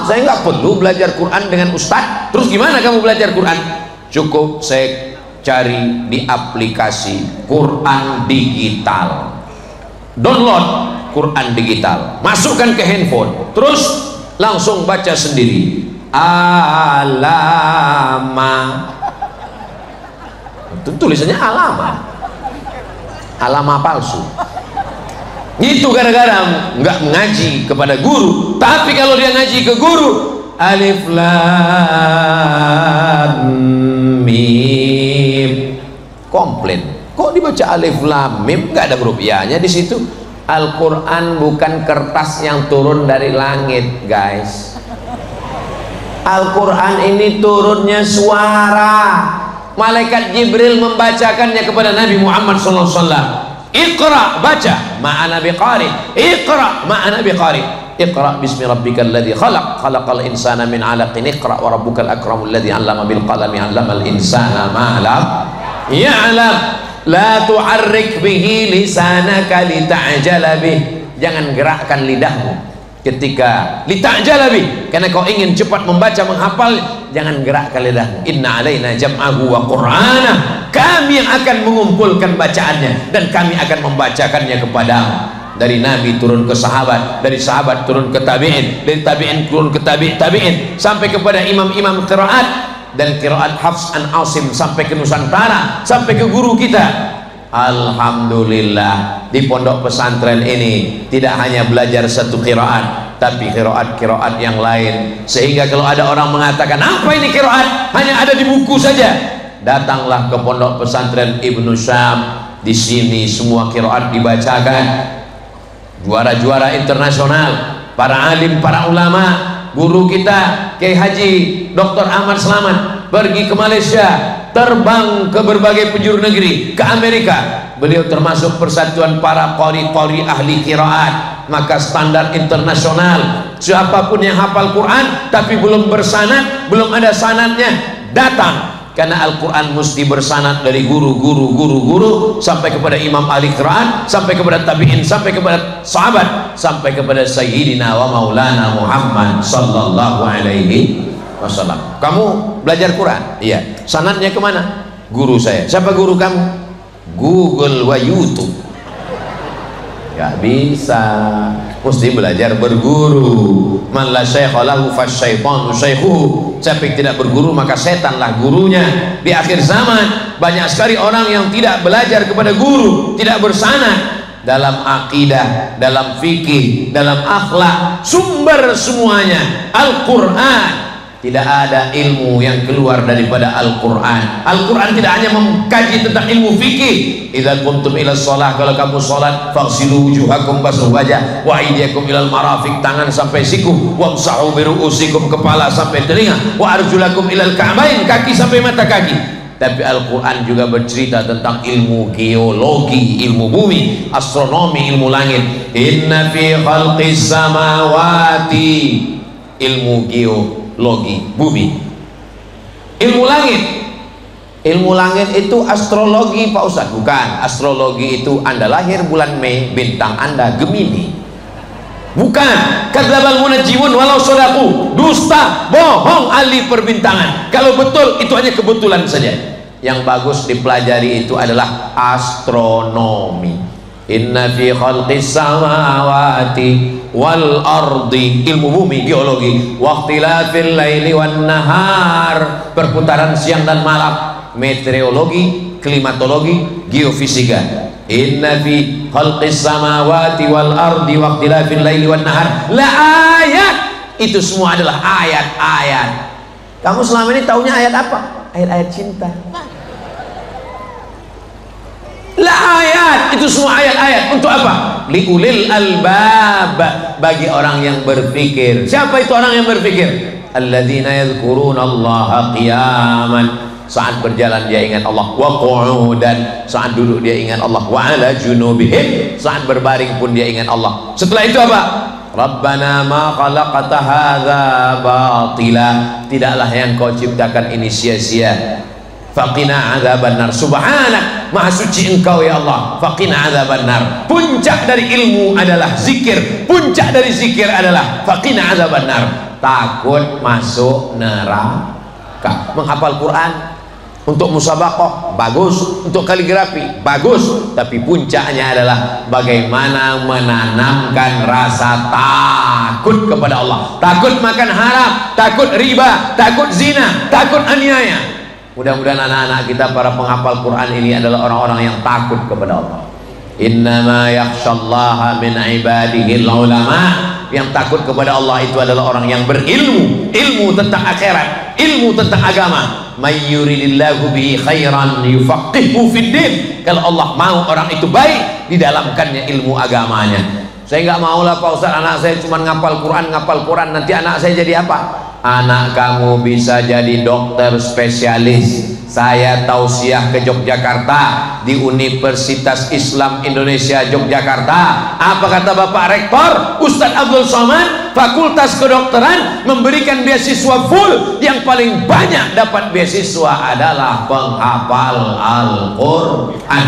Saya nggak perlu belajar Quran dengan ustadz. Terus gimana kamu belajar Quran? Cukup saya cari di aplikasi Quran digital, download Quran digital, masukkan ke handphone, terus langsung baca sendiri. Alama, itu tulisannya alama palsu. Itu gara-gara nggak ngaji kepada guru. Tapi kalau dia ngaji ke guru, alif lam mim, komplain. Kok dibaca alif lam mim? Nggak ada huruf ya-nya di situ. Al-Quran bukan kertas yang turun dari langit, guys. Al-Quran ini turunnya suara. Malaikat Jibril membacakannya kepada Nabi Muhammad SAW. Iqra, baca, ma'ana biqari. Iqra, ma'ana biqari. Iqra bismi rabbikal ladzi khalaq, khalaqal insana min 'alaqin. Iqra wa rabbukal akramul ladzi 'allama bil qalami 'allamal insana ma lam ya'lam. La tu'arrik bihi lisanaka lita'jala bih. Jangan gerakkan lidahmu ketika lita'jala bih, karena kau ingin cepat membaca, menghafal. Jangan gerakkan lidahmu. Inna alaina jam'ahu wa qur'anah. Kami yang akan mengumpulkan bacaannya dan kami akan membacakannya kepadamu. Dari Nabi turun ke sahabat, dari sahabat turun ke tabi'in, dari tabi'in turun ke tabi'in, sampai kepada imam-imam qiraat, dan qiraat Hafs an Asim sampai ke Nusantara, sampai ke guru kita. Alhamdulillah, di pondok pesantren ini tidak hanya belajar satu qiraat, tapi qiraat-qiraat yang lain. Sehingga kalau ada orang mengatakan apa ini qiraat, hanya ada di buku saja, datanglah ke pondok pesantren Ibnu Syam. Di sini semua qiraat dibacakan. Juara-juara internasional, para alim, para ulama, guru kita Kiai Haji Dr. Ahmad Selamat pergi ke Malaysia, terbang ke berbagai penjuru negeri, ke Amerika. Beliau termasuk persatuan para qori-qori ahli qiraat, maka standar internasional. Siapapun yang hafal Quran tapi belum bersanad, belum ada sanadnya, datang. Karena Al-Quran mesti bersanad dari guru sampai kepada imam ahli qiraat, sampai kepada tabi'in, sampai kepada sahabat, sampai kepada Sayyidina wa Maulana Muhammad sallallahu alaihi wasallam. Kamu belajar Quran? Iya. Sanadnya kemana? Guru saya. Siapa guru kamu? Google wa YouTube. Gak bisa, mesti belajar berguru. Man la syaikha lahu fasyaitanu syaikhuhu. Siapa yang tidak berguru maka setanlah gurunya. Di akhir zaman banyak sekali orang yang tidak belajar kepada guru, tidak bersanad dalam akidah, dalam fikih, dalam akhlak. Sumber semuanya Al-Quran. Tidak ada ilmu yang keluar daripada Al-Quran. Al-Quran tidak hanya mengkaji tentang ilmu fikih. Idza kuntum ila shalah, kalau kamu salat, faghsilu wujuhakum, basuh wajah, wa aydiyakum ilal marafiq, tangan sampai siku, wamsahu bi ru'usikum, kepala sampai telinga, wa arjulakum ilal ka'bain, kaki sampai mata kaki. Tapi Al-Quran juga bercerita tentang ilmu geologi, ilmu bumi, astronomi, ilmu langit. Inna fi khalqis samawati, ilmu geologi bumi. Ilmu langit, ilmu langit itu astrologi Pak Ustadz? Bukan. Astrologi itu Anda lahir bulan Mei, bintang Anda Gemini. Bukan. Kadzdzabal munajjimun walau shadaku, dusta, bohong ahli perbintangan. Kalau betul itu hanya kebetulan saja. Yang bagus dipelajari itu adalah astronomi. Inna fi khalqis samawati wal ardi, ilmu bumi, geologi. Waqtilafil laili wan nahar, perputaran siang dan malam. Meteorologi, klimatologi, geofisika. Inna fi khalqis samawati wal ardi waqtilafil laili wan nahar la ayat. Itu semua adalah ayat-ayat. Kamu selama ini taunya ayat apa? Ayat-ayat cinta. La ayat, itu semua ayat-ayat. Untuk apa? Liulil albab, bagi orang yang berpikir. Siapa itu orang yang berpikir? Alladzina yadhkurunallaha qiyaman, saat berjalan dia ingat Allah, wa qu'udan, saat duduk dia ingat Allah, wa ala junubihim, saat berbaring pun dia ingat Allah. Setelah itu apa? Rabbana ma khalaqta hadza batila, tidaklah yang kau ciptakan ini sia-sia. Faqina adzabannar, subhanak, maha suci engkau ya Allah. Faqina adzabannar, puncak dari ilmu adalah zikir, puncak dari zikir adalah faqina adzabannar, takut masuk neraka. Menghafal Quran untuk musabaqah bagus, untuk kaligrafi bagus, tapi puncaknya adalah bagaimana menanamkan rasa takut kepada Allah. Takut makan haram, takut riba, takut zina, takut aniaya. Mudah-mudahan anak-anak kita para penghafal Quran ini adalah orang-orang yang takut kepada Allah. Innama yakhshallaha min ibadihil ulama. Yang takut kepada Allah itu adalah orang yang berilmu, ilmu tentang akhirat, ilmu tentang agama. May yuridillahu bihi khairan yufaqihu fid din. Kalau Allah mau orang itu baik, didalamkannya ilmu agamanya. Saya nggak mau lah Pak Ustaz, anak saya cuma ngapal Quran, nanti anak saya jadi apa? anak kamu bisa jadi dokter spesialis. Saya tausiah ke Yogyakarta, di Universitas Islam Indonesia Yogyakarta. Apa kata Bapak Rektor Ustadz Abdul Somad? Fakultas Kedokteran memberikan beasiswa full. Yang paling banyak dapat beasiswa adalah penghafal Al-Quran.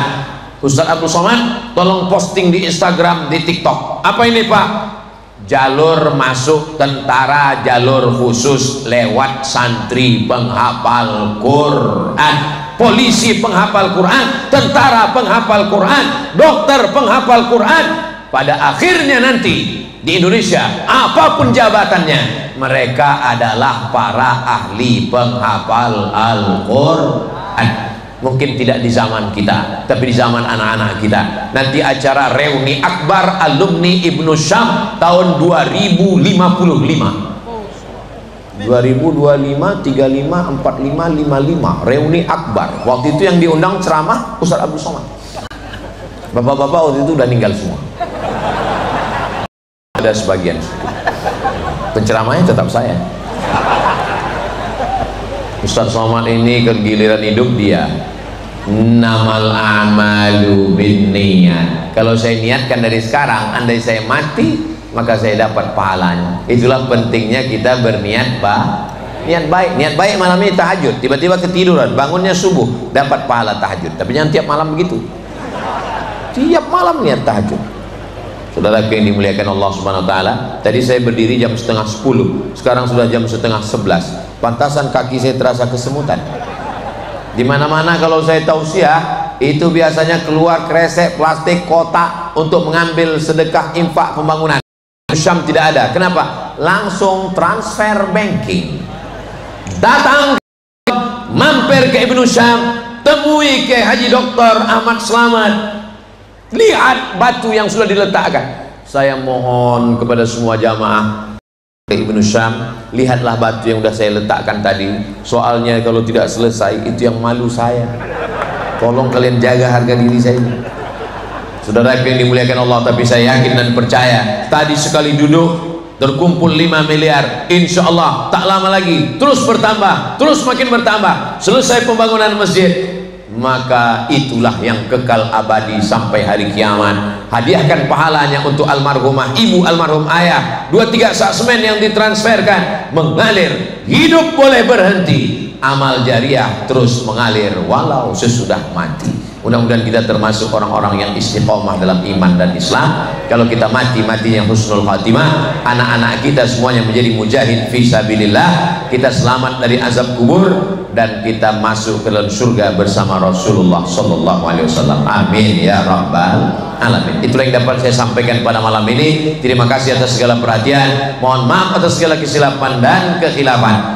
Ustadz Abdul Somad tolong posting di Instagram, di TikTok. Apa ini Pak? Jalur masuk tentara, jalur khusus lewat santri penghafal Quran, polisi penghafal Quran, tentara penghafal Quran, dokter penghafal Quran. Pada akhirnya nanti di Indonesia apapun jabatannya, mereka adalah para ahli penghafal Al-Quran. Mungkin tidak di zaman kita, tapi di zaman anak-anak kita. Nanti acara reuni akbar alumni Ibnu Syam tahun 2055, 2025, 35, 45, 55, reuni akbar. Waktu itu yang diundang ceramah Ustadz Abdul Somad. Bapak-bapak waktu itu udah meninggal semua. Ada sebagian, penceramahnya tetap saya. Ustadz Somad ini kegiliran hidup dia, namal amalu binniyat. Kalau saya niatkan dari sekarang, andai saya mati maka saya dapat pahalanya. Itulah pentingnya kita berniat niat baik. Niat baik malam ini tahajud, tiba-tiba ketiduran, bangunnya subuh, dapat pahala tahajud. Tapi jangan tiap malam begitu, tiap malam niat tahajud. Saudara yang dimuliakan Allah Subhanahu wa taala, tadi saya berdiri jam setengah 10, sekarang sudah jam setengah 11. Pantasan kaki saya terasa kesemutan. Di mana-mana kalau saya tausiah itu biasanya keluar kresek, plastik, kotak untuk mengambil sedekah infak pembangunan. Syam tidak ada. Kenapa? Langsung transfer banking. Datang, mampir ke Ibnu Syam, temui ke Haji Dr. Ahmad Slamet. Lihat batu yang sudah diletakkan. Saya mohon kepada semua jamaah Ibnu Syam, lihatlah batu yang sudah saya letakkan tadi. Soalnya kalau tidak selesai, itu yang malu saya. Tolong kalian jaga harga diri saya. Saudara yang dimuliakan Allah, tapi saya yakin dan percaya, tadi sekali duduk terkumpul 5 miliar, insya Allah tak lama lagi terus bertambah, terus makin bertambah. Selesai pembangunan masjid, maka itulah yang kekal abadi sampai hari kiamat. Hadiahkan pahalanya untuk almarhumah ibu, almarhum ayah. 2-3 sak semen yang ditransferkan mengalir. Hidup boleh berhenti, amal jariah terus mengalir walau sesudah mati. Mudah-mudahan kita termasuk orang-orang yang istiqomah dalam iman dan Islam. Kalau kita mati-matinya husnul khatimah, anak-anak kita semuanya menjadi mujahid fisabilillah, kita selamat dari azab kubur, dan kita masuk ke dalam surga bersama Rasulullah sallallahu alaihi wasallam. Amin ya rabbal alamin. Itulah yang dapat saya sampaikan pada malam ini. Terima kasih atas segala perhatian. Mohon maaf atas segala kesilapan dan kekhilafan.